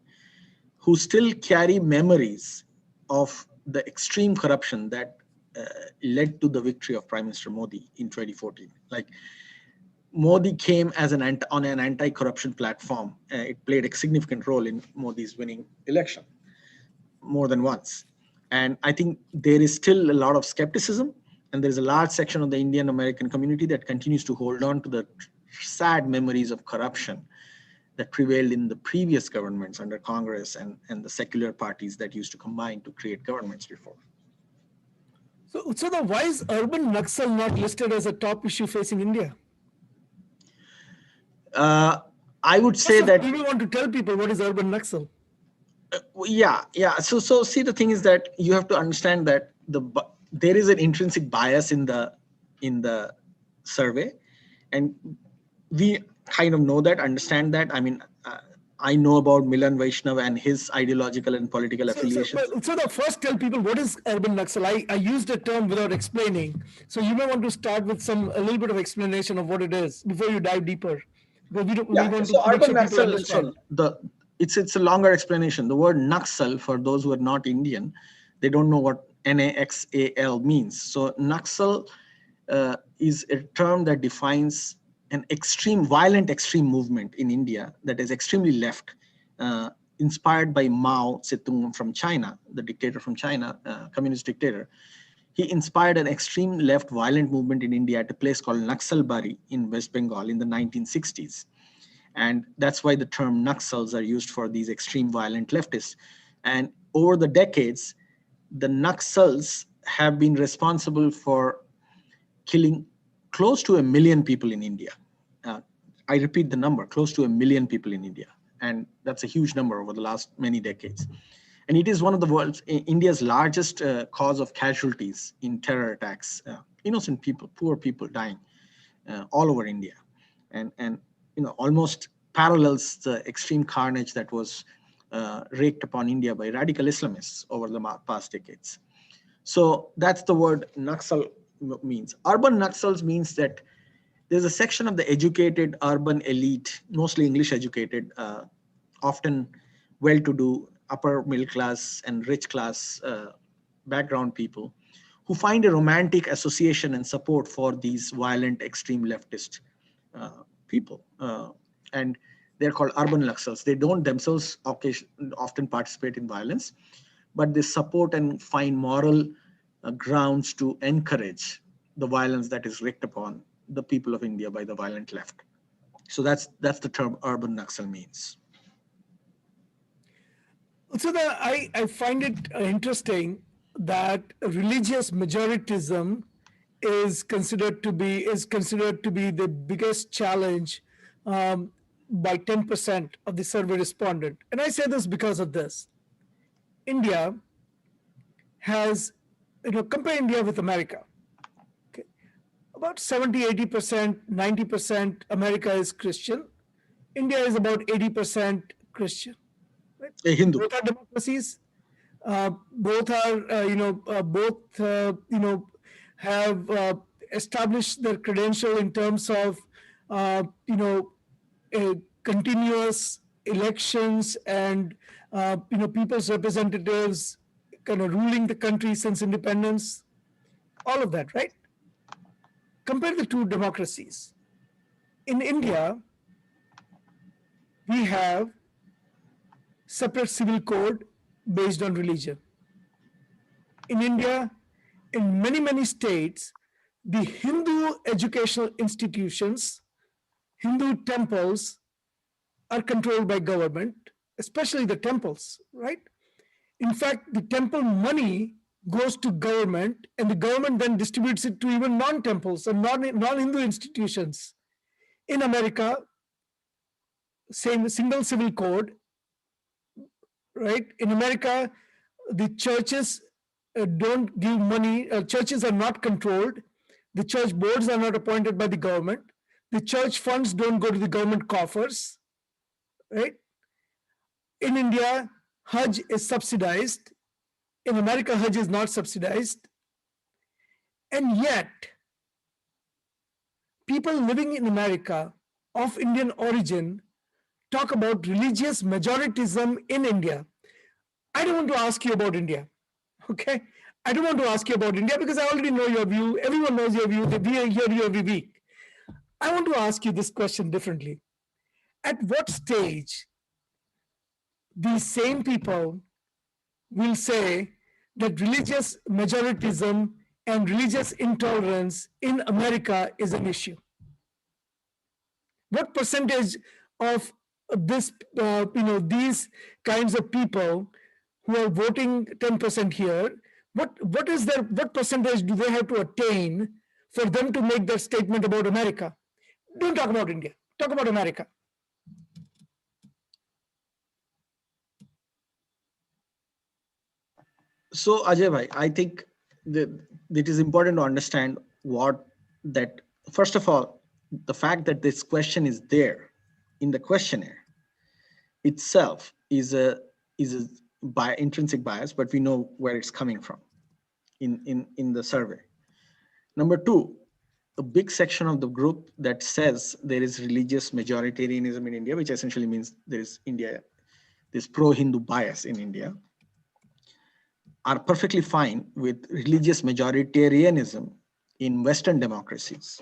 B: who still carry memories of the extreme corruption that led to the victory of Prime Minister Modi in 2014. Like, Modi came as on an anti-corruption platform. It played a significant role in Modi's winning election more than once. And I think there is still a lot of skepticism, and there's a large section of the Indian American community that continues to hold on to the sad memories of corruption that prevailed in the previous governments under Congress and the secular parties that used to combine to create governments before.
A: So why is urban Naxal not listed as a top issue facing India?
B: I would say
A: First of all,
B: that
A: do you want to tell people what is urban Naxal?
B: yeah. So see, the thing is that you have to understand that there is an intrinsic bias in the survey, and we kind of know that, understand that. I mean, I know about Milan Vaishnav and his ideological and political affiliations.
A: So the first tell people what is urban Naxal. I used a term without explaining. So you may want to start with a little bit of explanation of what it is before you dive deeper. Because we
B: Yeah.
A: want to
B: So
A: make
B: urban
A: sure people
B: Naxal.
A: understand.
B: It's a longer explanation. The word Naxal, for those who are not Indian, they don't know what Naxal means. So Naxal is a term that defines an violent extreme movement in India that is extremely left, inspired by Mao Zedong from China, the dictator from China, communist dictator. He inspired an extreme left violent movement in India at a place called Naxalbari in West Bengal in the 1960s. And that's why the term Naxals are used for these extreme violent leftists. And over the decades, the Naxals have been responsible for killing close to 1 million people in India. I repeat the number, close to 1 million people in India. And that's a huge number over the last many decades. And it is one of India's largest cause of casualties in terror attacks. Innocent people, poor people dying all over India. And almost parallels the extreme carnage that was raked upon India by radical Islamists over the past decades. So that's the word Naxal means. Urban Naxals means that there's a section of the educated urban elite, mostly English educated, often well-to-do, upper middle class and rich class background people, who find a romantic association and support for these violent extreme leftist people. And they're called urban Naxals. They don't themselves often participate in violence, but they support and find moral grounds to encourage the violence that is wreaked upon the people of India by the violent left. So that's the term urban Naxal means.
A: So I find it interesting that religious majoritism is considered to be the biggest challenge by 10% of the survey respondent. And I say this because of this. India has, compare India with America. Okay. About 70, 80%, 90% America is Christian. India is about 80% Christian. Right?
B: A Hindu.
A: Both are democracies. Both are, have established their credential in terms of, continuous elections and, people's representatives kind of ruling the country since independence. All of that, right? Compare the two democracies. In India, we have separate civil code based on religion. In India, in many states, the Hindu educational institutions, Hindu temples are controlled by government, especially the temples, right? In fact, the temple money goes to government, and the government then distributes it to even non-temples and non-Hindu institutions. In America, same single civil code, right? In America, the churches don't give money. Churches are not controlled. The church boards are not appointed by the government. The church funds don't go to the government coffers, right? In India, Hajj is subsidized. In America, Hajj is not subsidized. And yet, people living in America of Indian origin talk about religious majoritism in India. I don't want to ask you about India, okay? I don't want to ask you about India because I already know your view. Everyone knows your view. We hear you every week. I want to ask you this question differently. At what stage these same people will say that religious majoritism and religious intolerance in America is an issue? What percentage of this, these kinds of people who are voting 10% here, what percentage do they have to attain for them to make that statement about America? Don't talk about India. Talk about America.
B: So Ajay bhai, I think that it is important to understand what that, first of all, the fact that this question is there in the questionnaire itself is a by intrinsic bias, but we know where it's coming from in the survey. Number two, a big section of the group that says there is religious majoritarianism in India, which essentially means there is India, this pro-Hindu bias in India, are perfectly fine with religious majoritarianism in Western democracies.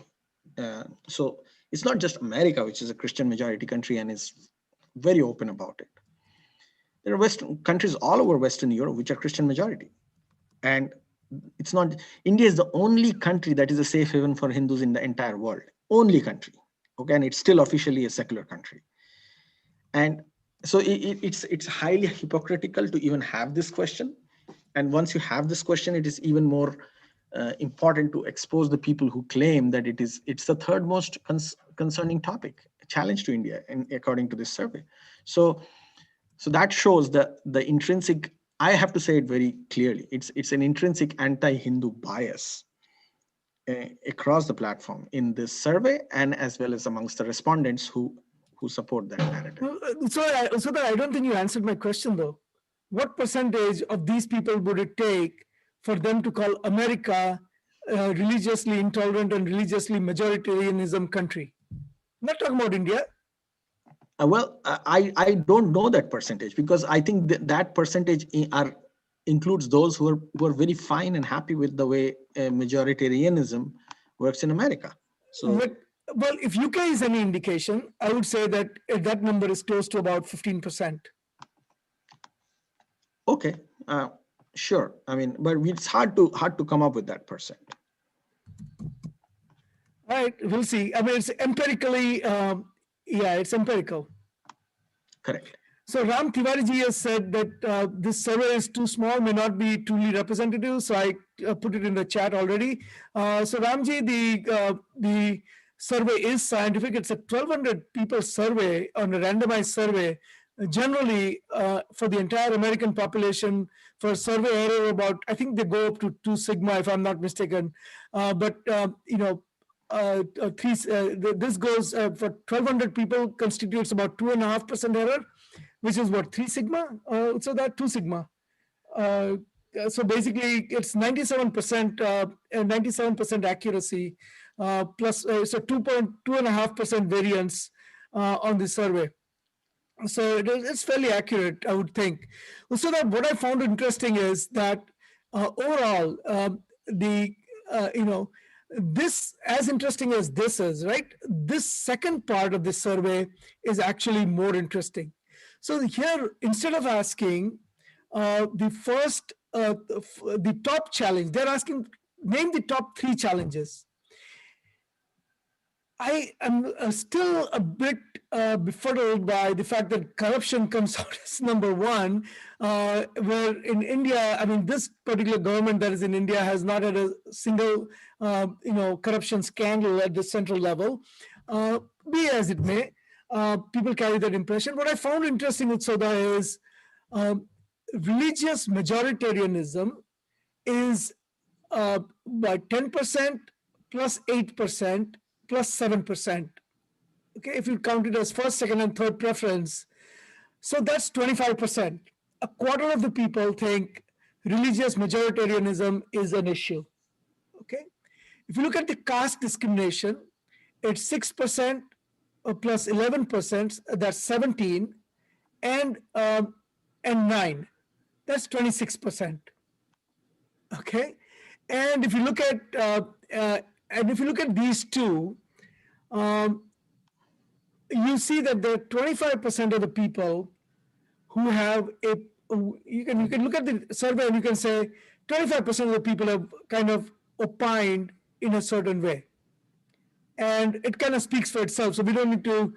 B: So it's not just America, which is a Christian majority country and is very open about it. There are Western countries all over Western Europe which are Christian majority. And it's not, India is the only country that is a safe haven for Hindus in the entire world. Only country. Okay, and it's still officially a secular country. And so it's highly hypocritical to even have this question. And once you have this question, it is even more important to expose the people who claim that it's the third most concerning topic, challenge to India, and according to this survey. So that shows the intrinsic, I have to say it very clearly, it's an intrinsic anti-Hindu bias across the platform in this survey, and as well as amongst the respondents who support that narrative.
A: So that I don't think you answered my question though. What percentage of these people would it take for them to call America a religiously intolerant and religiously majoritarianism country? I'm not talking about India.
B: Well, I don't know that percentage, because I think that percentage includes those who are very fine and happy with the way majoritarianism works in America. So
A: Well, if UK is any indication, I would say that that number is close to about 15%.
B: okay, sure. I mean, but it's hard to come up with that percent.
A: All right, we'll see. I mean, it's empirically, it's empirical.
B: Correct.
A: So Ram Tiwari has said that this survey is too small, may not be truly representative. So I put it in the chat already. So Ramji, the survey is scientific. It's a 1,200 people survey on a randomized survey. Generally, for the entire American population, for survey error about, I think they go up to 2 sigma, if I'm not mistaken. But this goes for 1,200 people constitutes about 2.5% error, which is what, 3 sigma? So that 2 sigma. So basically, it's 97% accuracy plus so 2.5% variance on the survey. So it's fairly accurate, I would think. So that what I found interesting is that overall, this, as interesting as this is, right? This second part of this survey is actually more interesting. So here, instead of asking the top challenge, they're asking, name the top 3 challenges. I am still a bit befuddled by the fact that corruption comes out as number 1, where in India, I mean, this particular government that is in India has not had a single, corruption scandal at the central level. Be as it may, people carry that impression. What I found interesting with Soda is religious majoritarianism is by 10% plus 8% plus 7%. Okay, if you count it as first, second, and third preference, so that's 25%. A quarter of the people think religious majoritarianism is an issue. Okay, if you look at the caste discrimination, it's 6% plus 11%, that's 17, and 9, that's 26%. Okay, and if you look at and if you look at these two, um, you see that the 25% of the people who have a you can look at the survey and you can say 25% of the people have kind of opined in a certain way, and it kind of speaks for itself. So we don't need to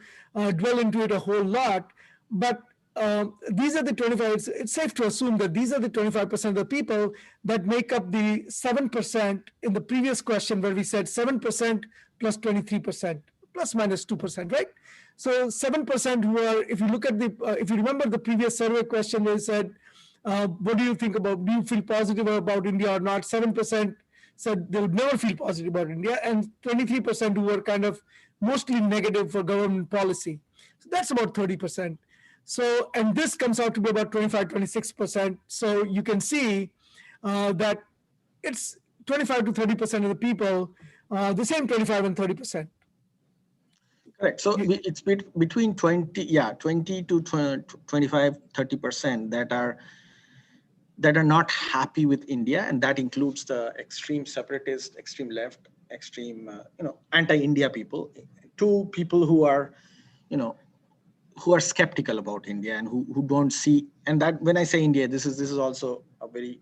A: dwell into it a whole lot. But these are the 25. It's safe to assume that these are the 25% of the people that make up the 7% in the previous question, where we said 7% plus 23% plus minus 2%, right? So 7% who are, if you look at the, if you remember the previous survey question, they said, what do you think about, do you feel positive about India or not? 7% said they would never feel positive about India, and 23% who were kind of mostly negative for government policy. So that's about 30%. So, and this comes out to be about 25, 26%. So you can see that it's 25 to 30% of the people, the same 25 and 30%.
B: Correct. So it's between 20, yeah, 20 to 25, 30% that are not happy with India, and that includes the extreme separatist, extreme left, extreme, anti-India people, to people who are, who are skeptical about India and who don't see. And that, when I say India, this is also a very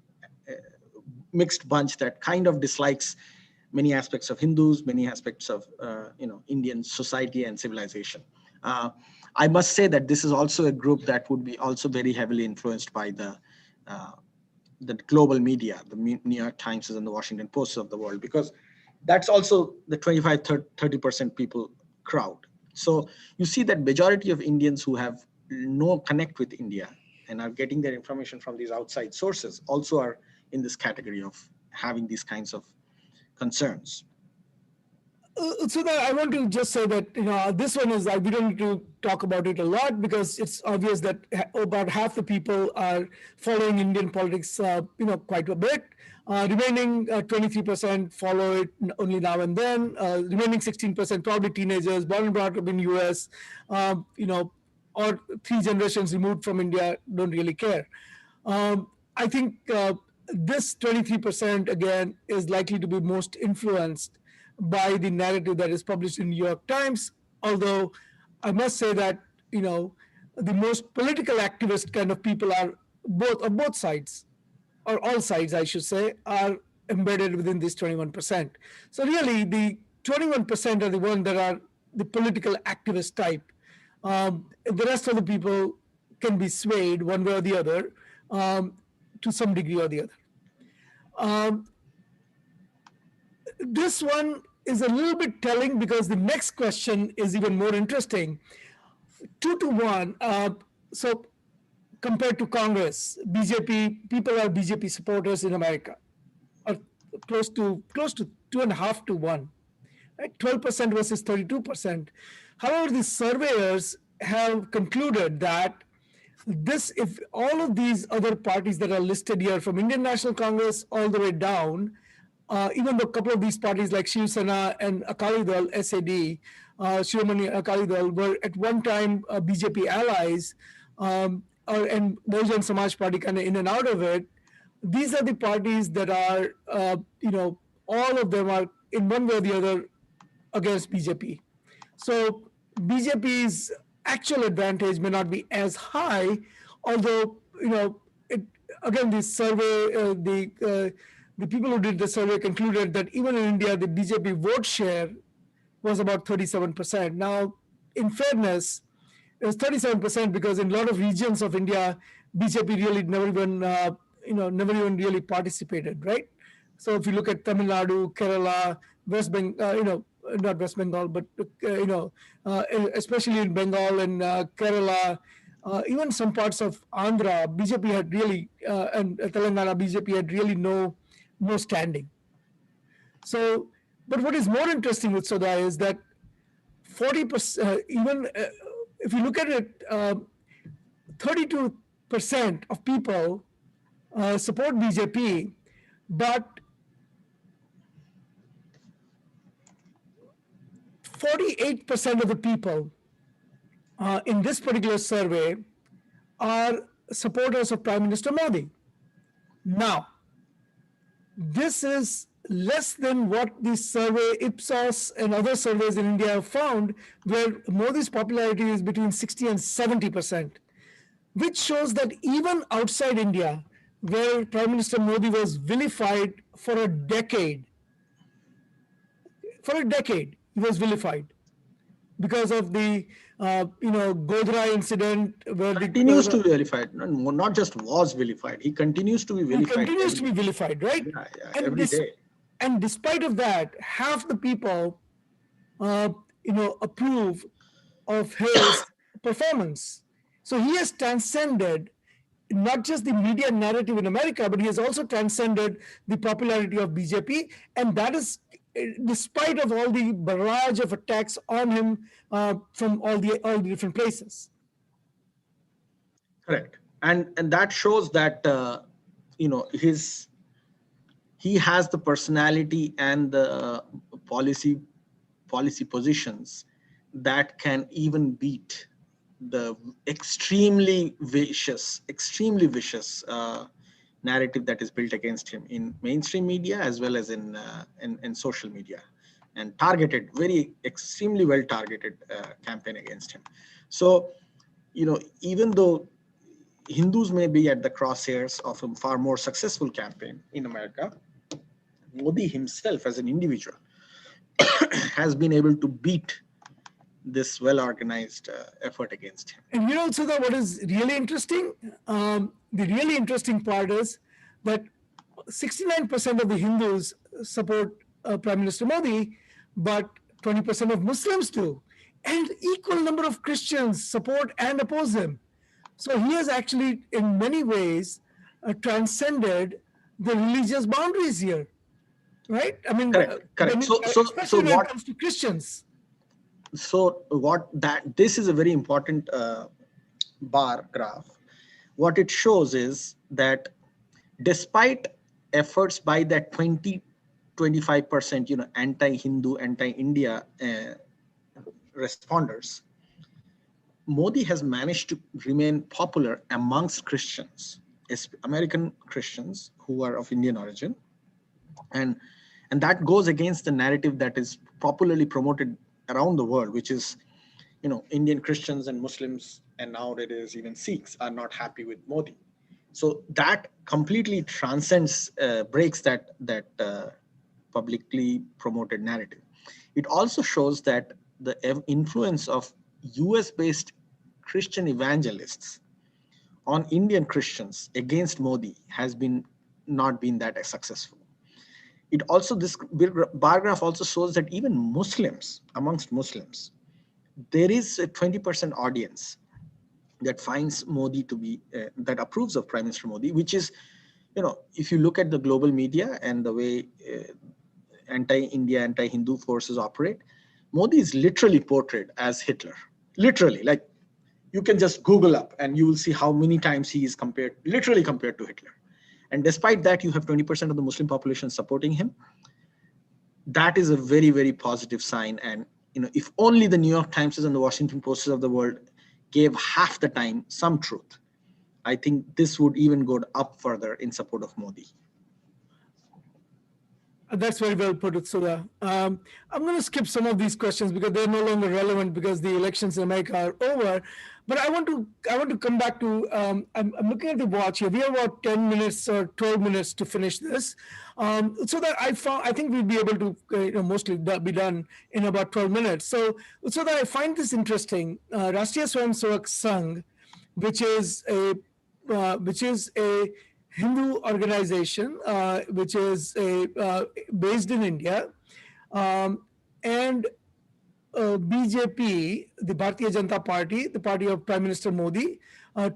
B: mixed bunch that kind of dislikes many aspects of Hindus, many aspects of Indian society and civilization. Uh, I must say that this is also a group that would be also very heavily influenced by uh, the global media, the New York Times and the Washington Post of the world, because that's also the 25, 30% people crowd. So you see that majority of Indians who have no connect with India and are getting their information from these outside sources also are in this category of having these kinds of concerns.
A: So that I want to just say that this one is we don't need to talk about it a lot, because it's obvious that about half the people are following Indian politics quite a bit. Remaining 23% follow it only now and then. Remaining 16% probably teenagers born and brought up in US, or three generations removed from India, don't really care. I think this 23% again is likely to be most influenced by the narrative that is published in New York Times. Although I must say that the most political activist kind of people are both sides, or all sides, I should say, are embedded within this 21%. So really, the 21% are the ones that are the political activist type. The rest of the people can be swayed one way or the other, to some degree or the other. Um, this one is a little bit telling, because the next question is even more interesting. 2 to 1. So compared to Congress, BJP people are BJP supporters in America, or close to 2.5 to 1, right? 12% versus 32%. However, the surveyors have concluded that if all of these other parties that are listed here, from Indian National Congress all the way down, even though a couple of these parties like Shiv Sena and Akali Dal, SAD, Shiromani Akali Dal, were at one time BJP allies, and बहुjan Samaj Party kind of in and out of it. These are the parties that are, all of them are in one way or the other against BJP. So BJP's actual advantage may not be as high, although it, again, the survey, the people who did the survey concluded that even in India, the BJP vote share was about 37%. Now, in fairness, it was 37% because in a lot of regions of India, BJP really never even really participated, right? So if you look at Tamil Nadu, Kerala, West Bengal, not West Bengal, but especially in Bengal and Kerala, even some parts of Andhra, BJP had really, and Telangana, BJP had really no standing. So, but what is more interesting with Soda is that 40%, even if you look at it, 32% of people support BJP, but 48% of the people in this particular survey are supporters of Prime Minister Modi. Now, This is less than what the survey Ipsos and other surveys in India have found, where Modi's popularity is between 60 and 70%, which shows that even outside India, where Prime Minister Modi was vilified for a decade, he was vilified because of the Godhra incident, where the
B: Continues to be vilified, not just was vilified. He continues to be
A: he
B: vilified
A: continues to
B: every,
A: be vilified, right?
B: yeah, yeah,
A: And
B: every
A: this,
B: day.
A: and despite of that, half the people, uh, approve of his performance. So he has transcended not just the media narrative in America, but he has also transcended the popularity of BJP, and that is despite of all the barrage of attacks on him from all the different places.
B: Correct. And that shows that his he has the personality and the policy positions that can even beat the extremely vicious narrative that is built against him in mainstream media as well as in social media, and targeted, very extremely well targeted campaign against him. So even though Hindus may be at the crosshairs of a far more successful campaign in America, Modi himself as an individual has been able to beat this well organized effort against him.
A: And Sudha, what is really interesting? The really interesting part is that 69% of the Hindus support Prime Minister Modi, but 20% of Muslims do. And equal number of Christians support and oppose him. So he has actually, in many ways, transcended the religious boundaries here, right? I mean,
B: Correct, correct. So
A: especially when it
B: what
A: comes to Christians.
B: that this is a very important bar graph. What it shows is that despite efforts by that 20-25% anti-Hindu, anti-India responders, Modi has managed to remain popular amongst Christians, American Christians who are of Indian origin, and that goes against the narrative that is popularly promoted around the world, which is Indian Christians and Muslims, and nowadays even Sikhs, are not happy with Modi. So that completely transcends, breaks that publicly promoted narrative. It also shows that the influence of US based Christian evangelists on Indian Christians against Modi has been not been that successful. It also, this bar graph also shows that even amongst Muslims, there is a 20% audience that finds Modi to be that approves of Prime Minister Modi, which is, if you look at the global media and the way anti-India, anti-Hindu forces operate, Modi is literally portrayed as Hitler. Literally, like, you can just Google up and you will see how many times he is literally compared to Hitler. And despite that, you have 20% of the Muslim population supporting him. That is a very, very positive sign. And if only the New York Times and the Washington Posts of the world gave half the time some truth, I think this would even go up further in support of Modi.
A: That's very well put, Sudha. I'm going to skip some of these questions because they're no longer relevant because the elections in America are over. But I want to come back to. I'm looking at the watch here. We have about 10 minutes or 12 minutes to finish this, so that I think we'll be able to mostly be done in about 12 minutes. So that I find this interesting. Rashtriya Swayamsevak Sangh, which is a Hindu organization, which is based in India, and BJP, the Bharatiya Janata Party, the party of Prime Minister Modi,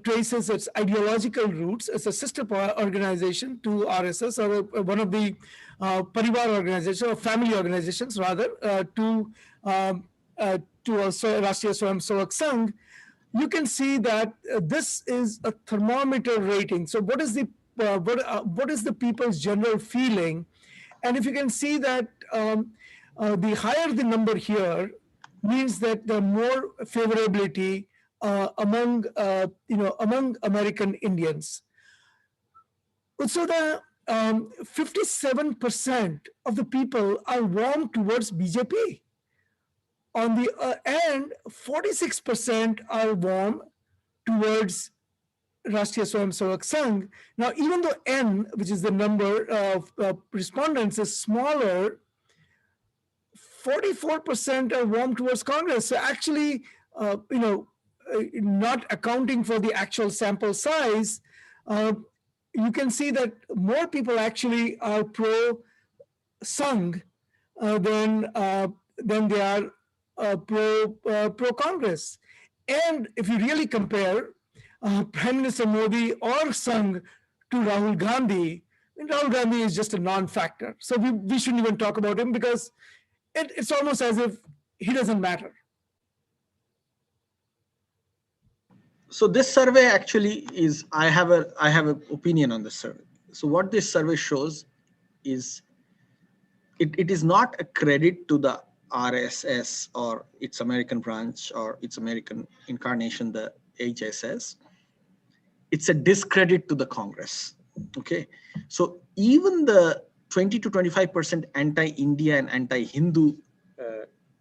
A: traces its ideological roots as a sister organization to RSS, or one of the Parivar organizations, or family organizations rather, to also Rashtriya Swayamsevak Sangh. You can see that this is a thermometer rating. So what is the people's general feeling? And if you can see that the higher the number here means that the more favorability among American Indians. So 57% of the people are warm towards BJP. On the end, 46% are warm towards Rashtriya Swayamsevak Sangh. Now, even though N, which is the number of respondents, is smaller, 44% are warm towards Congress. So actually, not accounting for the actual sample size, uh, you can see that more people actually are pro Sangh than they are pro Congress. And if you really compare Prime Minister Modi or Sangh to Rahul Gandhi, Rahul Gandhi is just a non-factor. So we shouldn't even talk about him because it's almost as if he doesn't matter.
B: So this survey actually is, I have an opinion on this survey. So what this survey shows is it is not a credit to the RSS or its American branch or its American incarnation, the HSS. It's a discredit to the Congress. Okay, so even the 20 to 25% anti-India and anti-Hindu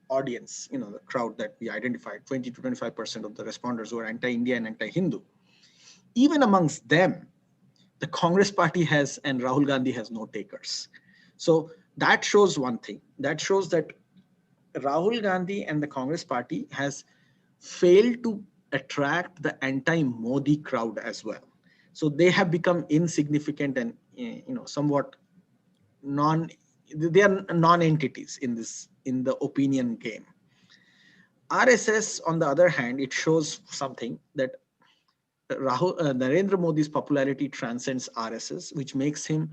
B: audience, the crowd that we identified, 20 to 25% of the responders who are anti-India and anti-Hindu, even amongst them, the Congress party has and Rahul Gandhi has no takers. So that shows one thing. That shows that Rahul Gandhi and the Congress party has failed to attract the anti-Modi crowd as well. So they have become insignificant and somewhat they are non-entities in the opinion game. RSS, on the other hand, it shows something that Narendra Modi's popularity transcends RSS, which makes him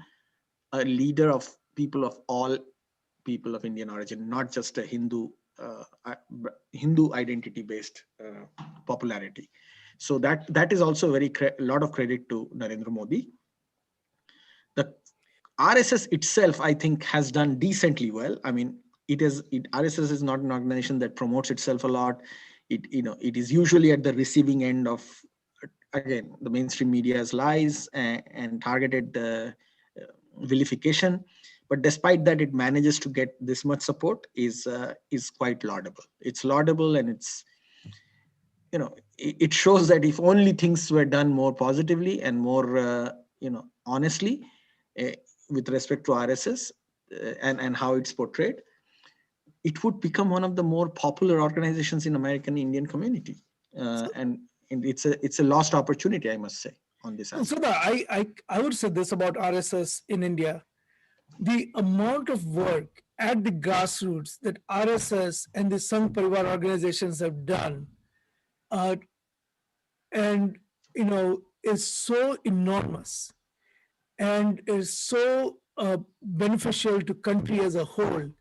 B: a leader of people of all people of Indian origin, not just a Hindu identity based popularity. So that is also a lot of credit to Narendra Modi. The RSS itself, I think, has done decently well. I mean, RSS is not an organization that promotes itself a lot. It is usually at the receiving end of, again, the mainstream media's lies and targeted vilification. But despite that, it manages to get this much support is quite laudable. It's laudable, and it shows that if only things were done more positively and more honestly with respect to RSS and how it's portrayed, it would become one of the more popular organizations in American Indian community. And it's a lost opportunity, I must say, on this aspect.
A: So I would say this about RSS in India. The amount of work at the grassroots that RSS and the Sangh Parivar organizations have done, uh, and is so enormous and is so beneficial to country as a whole.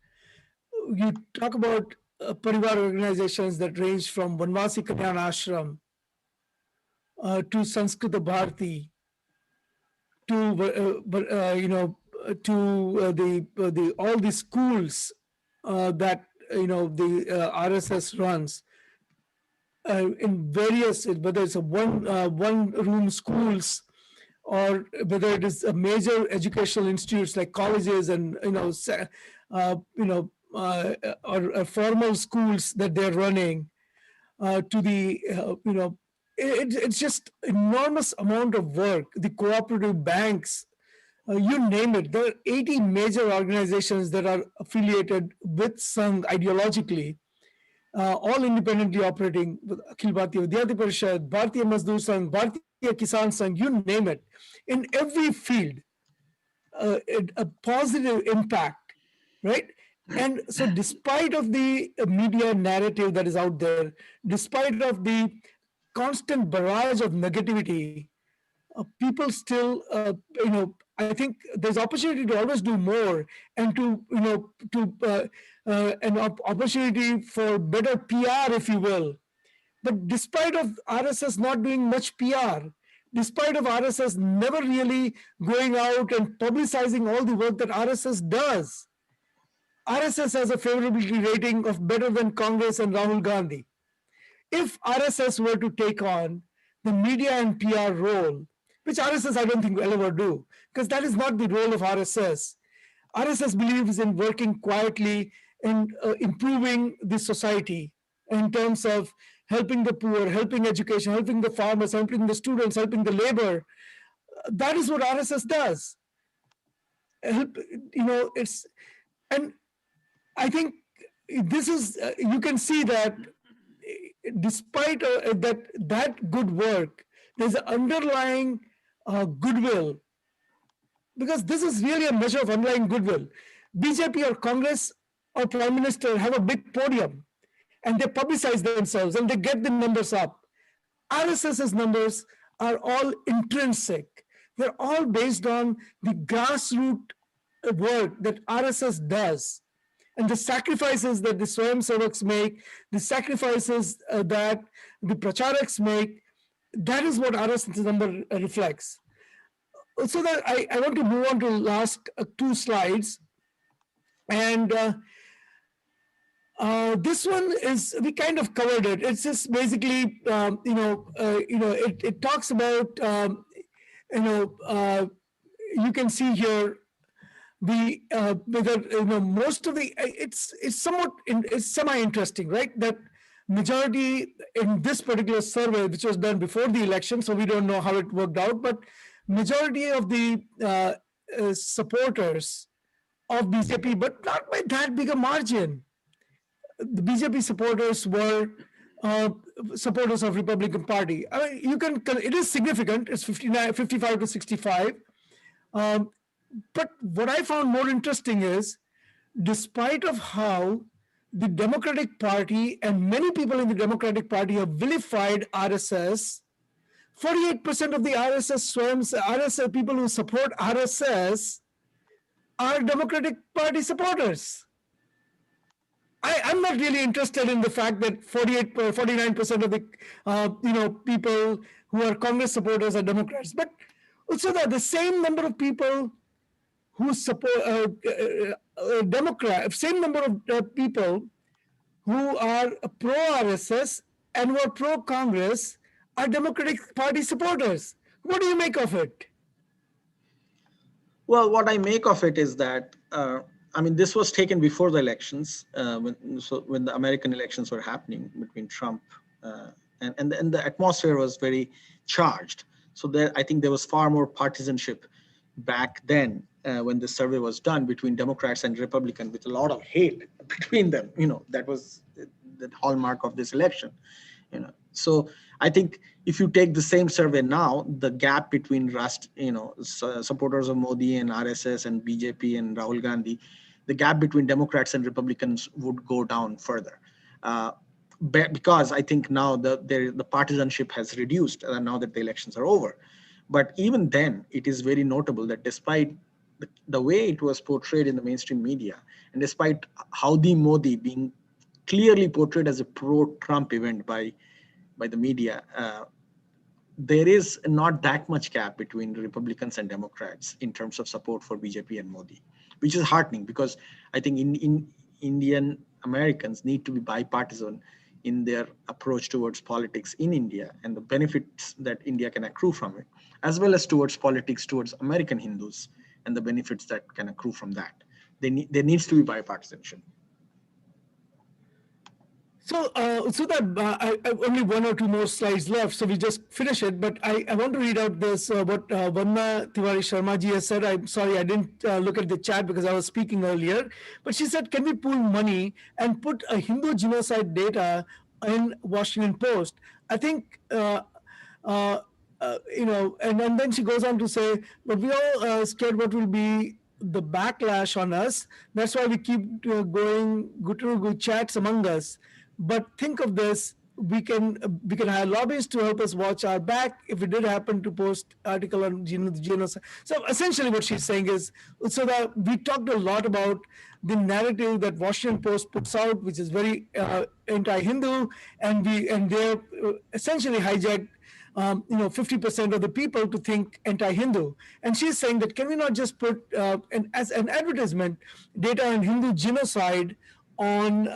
A: You talk about Parivar organizations that range from Vanvasi Kalyan Ashram to Sanskrita Bharati to the all the schools that the RSS runs in various, whether it's a one room schools or whether it is a major educational institutes like colleges and or formal schools that they're running to the it's just enormous amount of work. The cooperative banks, you name it. There are 80 major organizations that are affiliated with Sangh ideologically, all independently operating with Akhil Bharatiya Vidyarthi Parishad, Bharatiya Mazdoor Sangh, Bharatiya Kisan Sangh, you name it. In every field, a positive impact, right? And so despite of the media narrative that is out there, despite of the constant barrage of negativity, people still, I think there's opportunity to always do more and an opportunity for better PR, if you will. But despite of RSS not doing much PR, despite of RSS never really going out and publicizing all the work that RSS does, RSS has a favorability rating of better than Congress and Rahul Gandhi. If RSS were to take on the media and PR role, which RSS I don't think will ever do, because that is not the role of RSS. RSS believes in working quietly and improving the society in terms of helping the poor, helping education, helping the farmers, helping the students, helping the labor. That is what RSS does. Help, it's, and I think this is, you can see that despite that good work, there's an underlying goodwill, because this is really a measure of underlying goodwill. BJP or Congress or Prime Minister have a big podium and they publicize themselves and they get the numbers up. RSS's numbers are all intrinsic. They're all based on the grassroots work that RSS does and the sacrifices that the Swayamsevaks make, the sacrifices that the Pracharaks make. That is what RSS number reflects. So that I want to move on to last two slides. And this one is, we kind of covered it. It's just basically, it talks about, you know, uh, you can see here the whether most of the, it's somewhat it's semi interesting, right? That majority in this particular survey, which was done before the election, so we don't know how it worked out, but majority of the supporters of BJP, but not by that big a margin. The BJP supporters were uh, supporters of Republican Party. I mean, it is significant. It's 55 to 65. Um, but what I found more interesting is, despite of how the Democratic Party and many people in the Democratic Party have vilified RSS, 48% of the RSS swims, RSS people who support RSS are Democratic Party supporters. I'm not really interested in the fact that 49% of the people who are Congress supporters are Democrats, but also that the same number of people who support Democrat, same number of people who are pro RSS and who are pro Congress are Democratic Party supporters. What do you make of it?
B: Well, what I make of it is that I mean, this was taken before the elections, when the American elections were happening between Trump and the atmosphere was very charged. So there, I think there was far more partisanship back then when the survey was done between Democrats and Republicans, with a lot of hate between them. That was the hallmark of this election. So I think if you take the same survey now, the gap between supporters of Modi and RSS and BJP and Rahul Gandhi, the gap between Democrats and Republicans would go down further. Because I think now the partisanship has reduced now that the elections are over. But even then, it is very notable that despite the way it was portrayed in the mainstream media, and despite Howdy Modi being clearly portrayed as a pro-Trump event by the media, there is not that much gap between Republicans and Democrats in terms of support for BJP and Modi, which is heartening, because I think in Indian Americans need to be bipartisan in their approach towards politics in India and the benefits that India can accrue from it, as well as towards politics towards American Hindus and the benefits that can accrue from that. There needs to be bipartisanship.
A: So that I only one or two more slides left, so we just finish it. But I want to read out this what Vanna Tiwari Sharma ji has said. I'm sorry I didn't look at the chat because I was speaking earlier. But she said, "Can we pool money and put a Hindu genocide data in Washington Post?" I think. Uh, and then she goes on to say, but we all scared what will be the backlash on us. That's why we keep going good chats among us. But think of this: we can hire lobbyists to help us watch our back if it did happen to post article on genocide. So essentially, what she's saying is, so that we talked a lot about the narrative that Washington Post puts out, which is very anti-Hindu, and they're essentially hijacked 50% of the people to think anti-Hindu. And she's saying that can we not just put as an advertisement data on Hindu genocide on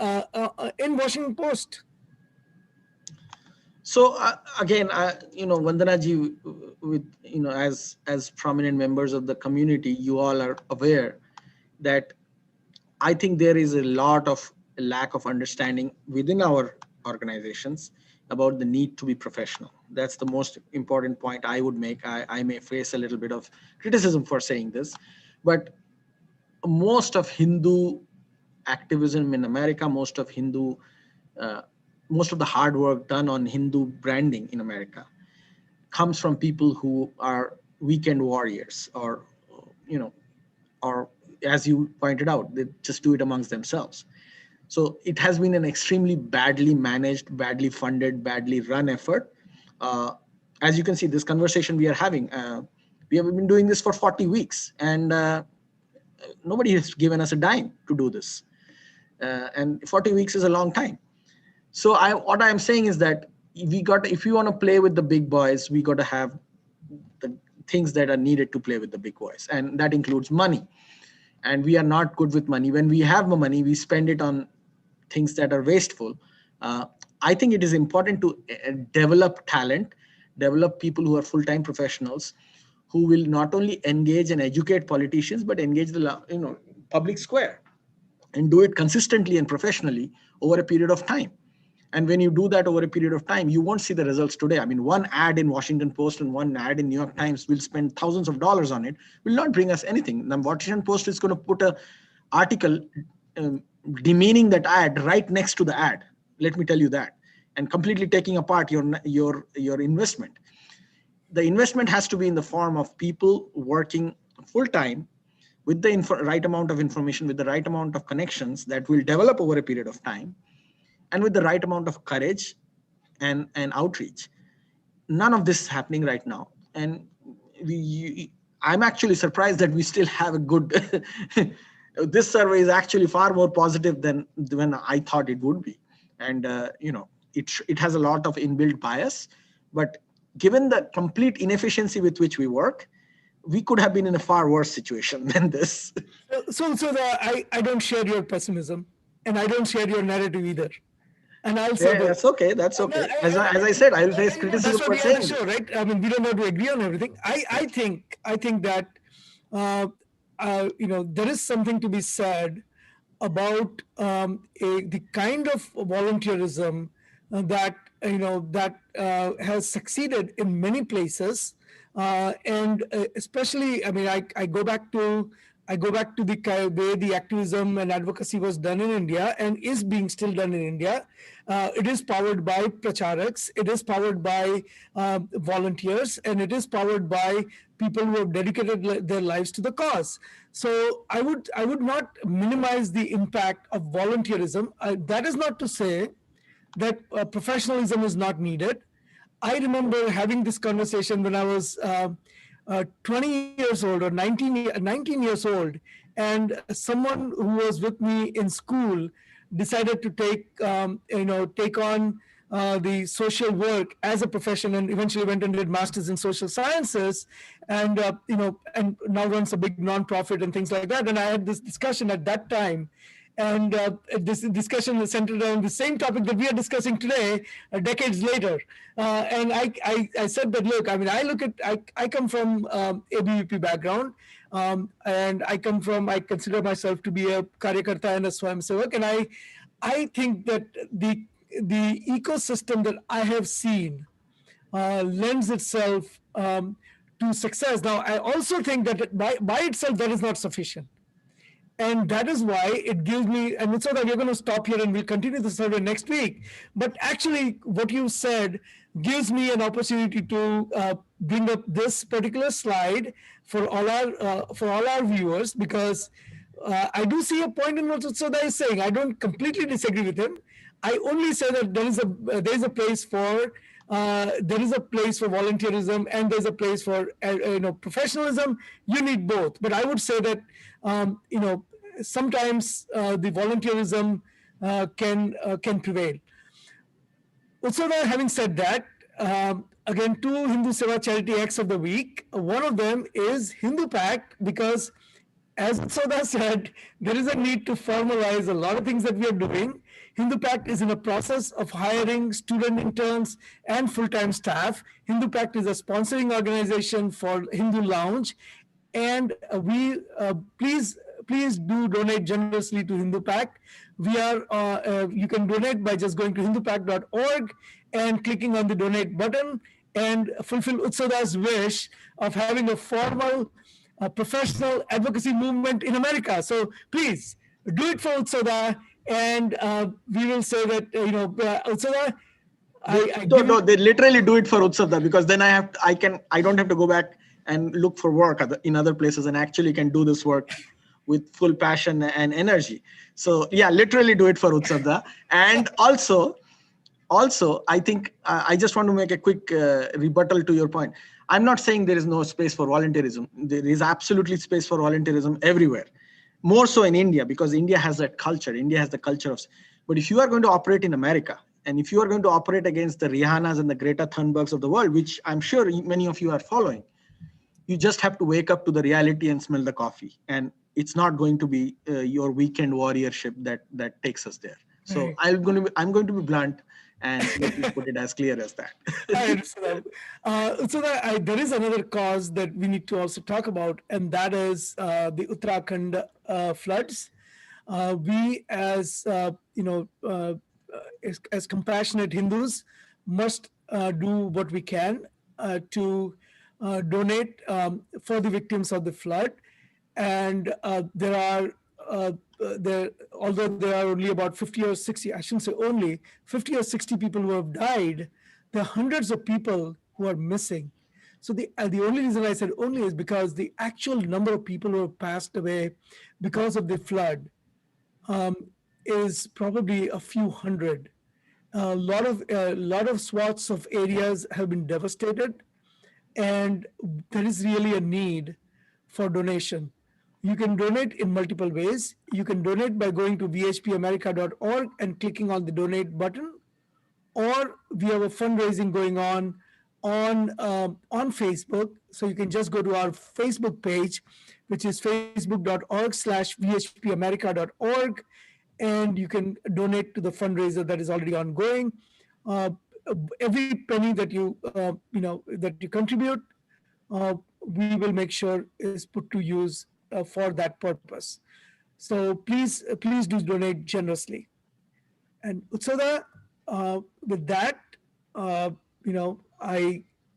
A: in Washington Post?
B: So again, Vandana ji, with as prominent members of the community, you all are aware that I think there is a lot of lack of understanding within our organizations about the need to be professional. That's the most important point I would make. I may face a little bit of criticism for saying this, but most of Hindu activism in America, uh, most of the hard work done on Hindu branding in America comes from people who are weekend warriors, or you know, or as you pointed out, they just do it amongst themselves. So it has been an extremely badly managed, badly funded, badly run effort. Uh, as you can see, this conversation we are having, we have been doing this for 40 weeks, and nobody has given us a dime to do this. And 40 weeks is a long time. So what I'm saying is that if you want to play with the big boys, we got to have the things that are needed to play with the big boys, and that includes money. And we are not good with money. When we have money, we spend it on things that are wasteful. uh, I think it is important to develop talent, develop people who are full-time professionals, who will not only engage and educate politicians, but engage the public square, and do it consistently and professionally over a period of time. And when you do that over a period of time, you won't see the results today. I mean, one ad in Washington Post and one ad in New York Times, will spend thousands of dollars on it, will not bring us anything. The Washington Post is going to put a article um, demeaning that ad right next to the ad. Let me tell you that, and completely taking apart your investment. The investment has to be in the form of people working full time with the right amount of information, with the right amount of connections that will develop over a period of time, and with the right amount of courage and outreach. None of this is happening right now, and I'm actually surprised that we still have a good. This survey is actually far more positive than when I thought it would be, and it has a lot of inbuilt bias. But given the complete inefficiency with which we work, we could have been in a far worse situation than this.
A: I don't share your pessimism, and I don't share your narrative either. And I'll say
B: Yeah, that's
A: this.
B: okay. That's
A: No,
B: okay. As I said, I'll face
A: that's
B: criticism
A: what
B: for
A: we have to
B: saying
A: show,
B: this.
A: right? I mean, we don't have to agree on everything. I think that uh, there is something to be said about the kind of volunteerism that has succeeded in many places, and especially, I mean, I go back to the way the activism and advocacy was done in India and is being still done in India. It is powered by pracharaks, it is powered by volunteers, and it is powered by people who have dedicated their lives to the cause. So I would not minimize the impact of volunteerism. That is not to say that professionalism is not needed. I remember having this conversation when I was 20 years old, or 19 years old, and someone who was with me in school decided to take on the social work as a profession, and eventually went and did masters in social sciences, and and now runs a big nonprofit and things like that. And I had this discussion at that time, and this discussion is centered around the same topic that we are discussing today, decades later. And I said that, look, I mean, I come from ABVP background, and I consider myself to be a karyakarta and a swayamsevak, and I think that the ecosystem that I have seen lends itself to success. Now, I also think that by itself that is not sufficient, and that is why it gives me, and it's so that we're going to stop here and we'll continue the survey next week. But actually, what you said gives me an opportunity to bring up this particular slide for all our viewers, because I do see a point in what Soda is saying. I don't completely disagree with him. I only say that there is a place for volunteerism, and there's a place for professionalism. You need both, but I would say that sometimes the volunteerism can prevail. Utsura, having said that, again, two Hindu Seva charity acts of the week. One of them is Hindu Pact, because As Soda said, there is a need to formalize a lot of things that we are doing. Hindu Pact is in a process of hiring student interns and full-time staff. Hindu Pact is a sponsoring organization for Hindu Lounge, and please do donate generously to Hindu Pact. You can donate by just going to hindupact.org and clicking on the donate button and fulfill Utsoda's wish of having a formal professional advocacy movement in America. So please do it for Utsoda, and we will say that Utsoda, I
B: No,
A: give
B: no,
A: you.
B: they literally do it for Utsavda, because then I don't have to go back and look for work in other places, and actually can do this work with full passion and energy. So yeah, literally do it for Utsavda. And also I think I just want to make a quick rebuttal to your point. I'm not saying there is no space for volunteerism. There is absolutely space for volunteerism everywhere, more so in India, because India has that culture. India has the culture of, but if you are going to operate in America, and if you are going to operate against the Rihannas and the Greta Thunbergs of the world, which I'm sure many of you are following, you just have to wake up to the reality and smell the coffee. And it's not going to be your weekend warriorship that takes us there. So
A: Right.
B: I'm going to be blunt and let me put it as clear as that.
A: I understand. There is another cause that we need to also talk about, and that is the Uttarakhand floods. We, as compassionate Hindus, must do what we can to donate for the victims of the flood. And although there are only about 50 or 60, I shouldn't say only 50 or 60 people who have died, there are hundreds of people who are missing. So the only reason I said only is because the actual number of people who have passed away because of the flood um, is probably a few hundred. A lot of swaths of areas have been devastated, and there is really a need for donation. You can donate in multiple ways. You can donate by going to vhpamerica.org and clicking on the donate button, or we have a fundraising going on Facebook. So you can just go to our Facebook page, which is facebook.org/vhpamerica.org, and you can donate to the fundraiser that is already ongoing. Uh, every penny that you contribute, we will make sure is put to use for that purpose. So please do donate generously. And Utsoda, with that, I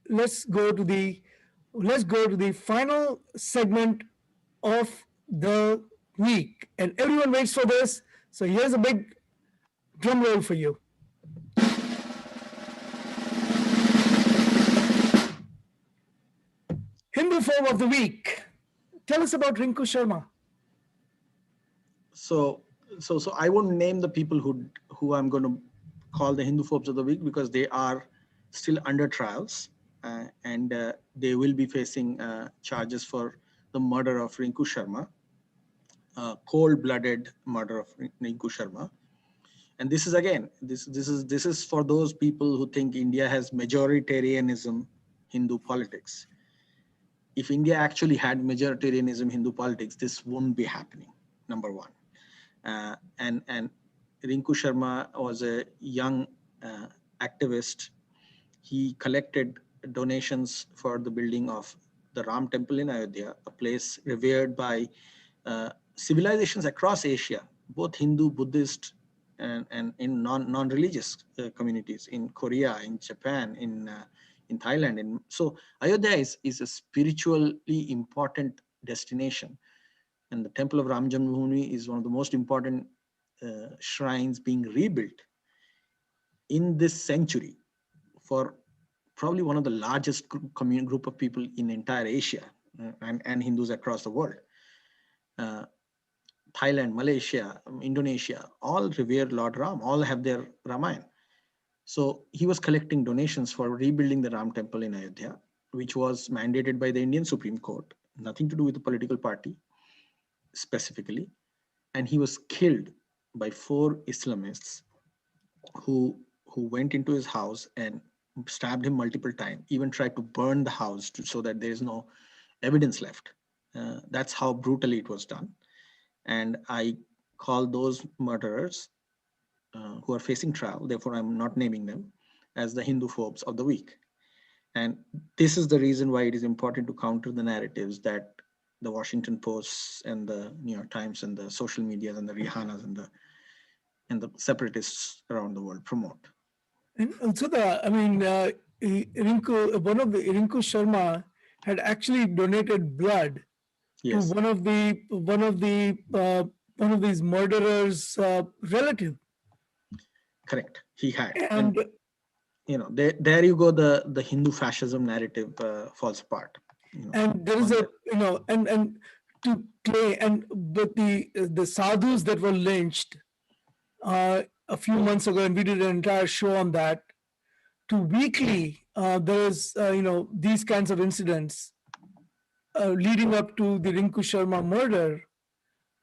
A: let's go to the let's go to the final segment of the week, and everyone waits for this. So here's a big drum roll for you. Hindu form of the week. Tell us about Rinku Sharma.
B: So I won't name the people who I'm going to call the Hindu phobes of the week, because they are still under trials, and they will be facing charges for the murder of Rinku Sharma, cold-blooded murder of Rinku Sharma. And this is, again, this is for those people who think India has majoritarianism Hindu politics. If India actually had majoritarianism Hindu politics, this wouldn't be happening. Number one. And Rinku Sharma was a young activist. He collected donations for the building of the Ram Temple in Ayodhya, a place revered by civilizations across Asia, both Hindu, Buddhist, and in non-religious communities in Korea, in Japan, in Thailand. And so Ayodhya is a spiritually important destination. And the temple of Ram Janmabhoomi is one of the most important shrines being rebuilt in this century for probably one of the largest group of people in entire Asia, and Hindus across the world. Uh, Thailand, Malaysia, Indonesia, all revere Lord Ram, all have their Ramayana. So he was collecting donations for rebuilding the Ram temple in Ayodhya, which was mandated by the Indian Supreme Court, nothing to do with the political party specifically. And he was killed by 4 Islamists who went into his house and stabbed him multiple times, even tried to burn the house so that there is no evidence left. That's how brutally it was done. And I call those murderers who are facing trial, therefore I'm not naming them, as the Hindu phobes of the week. And this is the reason why it is important to counter the narratives that the Washington Posts and the New York Times and the social medias and the Rihannas and the separatists around the world promote.
A: And also Rinku Sharma had actually donated blood to
B: Yes,
A: one of these murderers' relative,
B: correct. He had, and
A: and
B: there you go. The Hindu fascism narrative falls apart.
A: there is
B: On
A: a
B: that.
A: and to claim and but the sadhus that were lynched a few months ago, and we did an entire show on that. To weekly, there's these kinds of incidents leading up to the Rinku Sharma murder.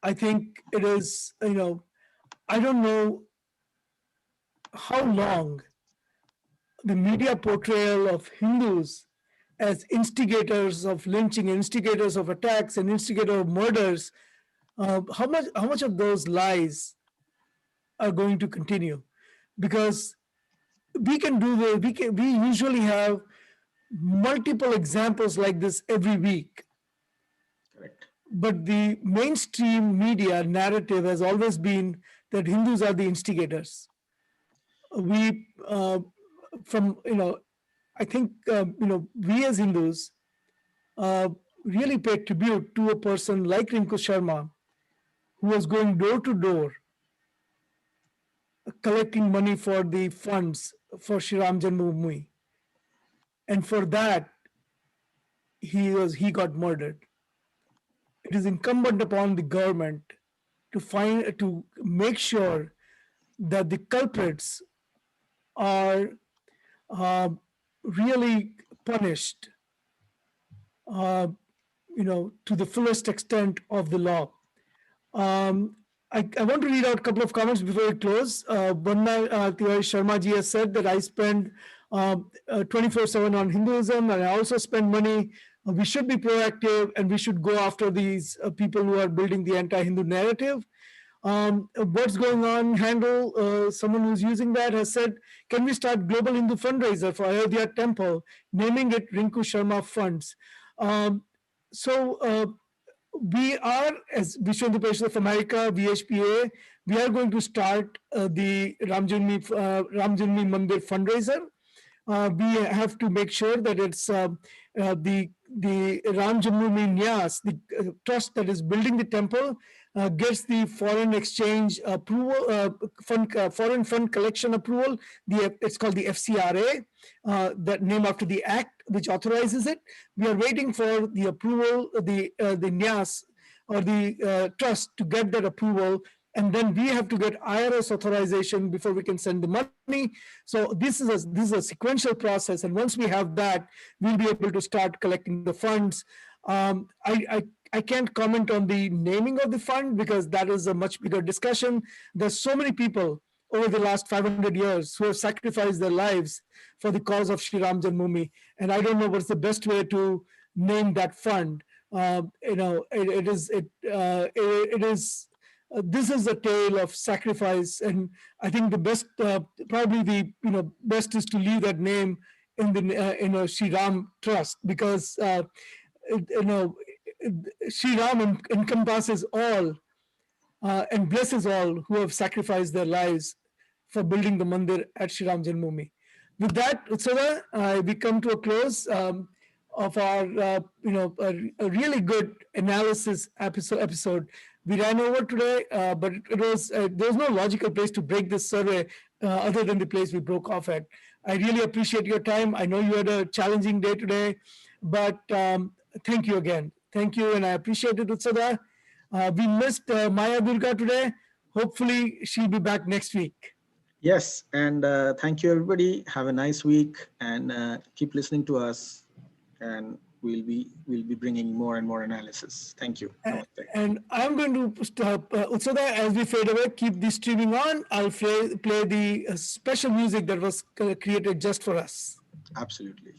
A: I think it is, I don't know how long the media portrayal of Hindus as instigators of lynching, instigators of attacks, and instigators of murders, how much of those lies are going to continue? Because we can do the we usually have multiple examples like this every week,
B: Correct.
A: but the mainstream media narrative has always been that Hindus are the instigators. We from I think we as Hindus uh, really pay tribute to a person like Rinku Sharma, who was going door to door collecting money for the funds for Shri Ram Janmabhoomi, and for that he got murdered. It is incumbent upon the government to make sure that the culprits are uh, really punished, uh, to the fullest extent of the law. Um, I want to read out a couple of comments before we close. Vanna Tiwari Sharma ji has said that I spend 24/7 on Hinduism, and I also spend money. We should be proactive, and we should go after these people who are building the anti-Hindu narrative. What's going on? Handle, someone who's using that has said, can we start global Hindu fundraiser for Ayodhya temple, naming it Rinku Sharma Funds? Um, so we are, as Vishwa Hindu Parishad of America, VHPA, we are going to start the Ram Janmabhoomi Mandir fundraiser. We have to make sure that it's the Ram Janmabhoomi Nyas, the trust that is building the temple, gets the foreign exchange approval, foreign fund collection approval. It's called the FCRA, that name after the act which authorizes it. We are waiting for the approval, the Nyas or the trust to get that approval, and then we have to get IRS authorization before we can send the money. So this is a sequential process, and once we have that, we'll be able to start collecting the funds. I can't comment on the naming of the fund because that is a much bigger discussion. There's so many people over the last 500 years who have sacrificed their lives for the cause of Sri Ram Janmabhoomi, and I don't know what's the best way to name that fund. It is this is a tale of sacrifice, and I think the best, probably the best is to leave that name in the Sri Ram Trust, because it, you know Sri Ram encompasses all and blesses all who have sacrificed their lives for building the mandir at Sri Ram Janmabhoomi. With that, Utsava, we come to a close of our a really good analysis episode. We ran over today, but it was there was no logical place to break this survey other than the place we broke off at. I really appreciate your time. I know you had a challenging day today, but thank you again. Thank you, and I appreciate it, Utsada. We missed Maya Durga today. Hopefully, she'll be back next week.
B: Yes, and thank you, everybody. Have a nice week, and keep listening to us. And we'll be bringing more and more analysis. Thank you. Namaste.
A: And I'm going to stop, Utsada, as we fade away, keep the streaming on. I'll play the special music that was created just for us.
B: Absolutely.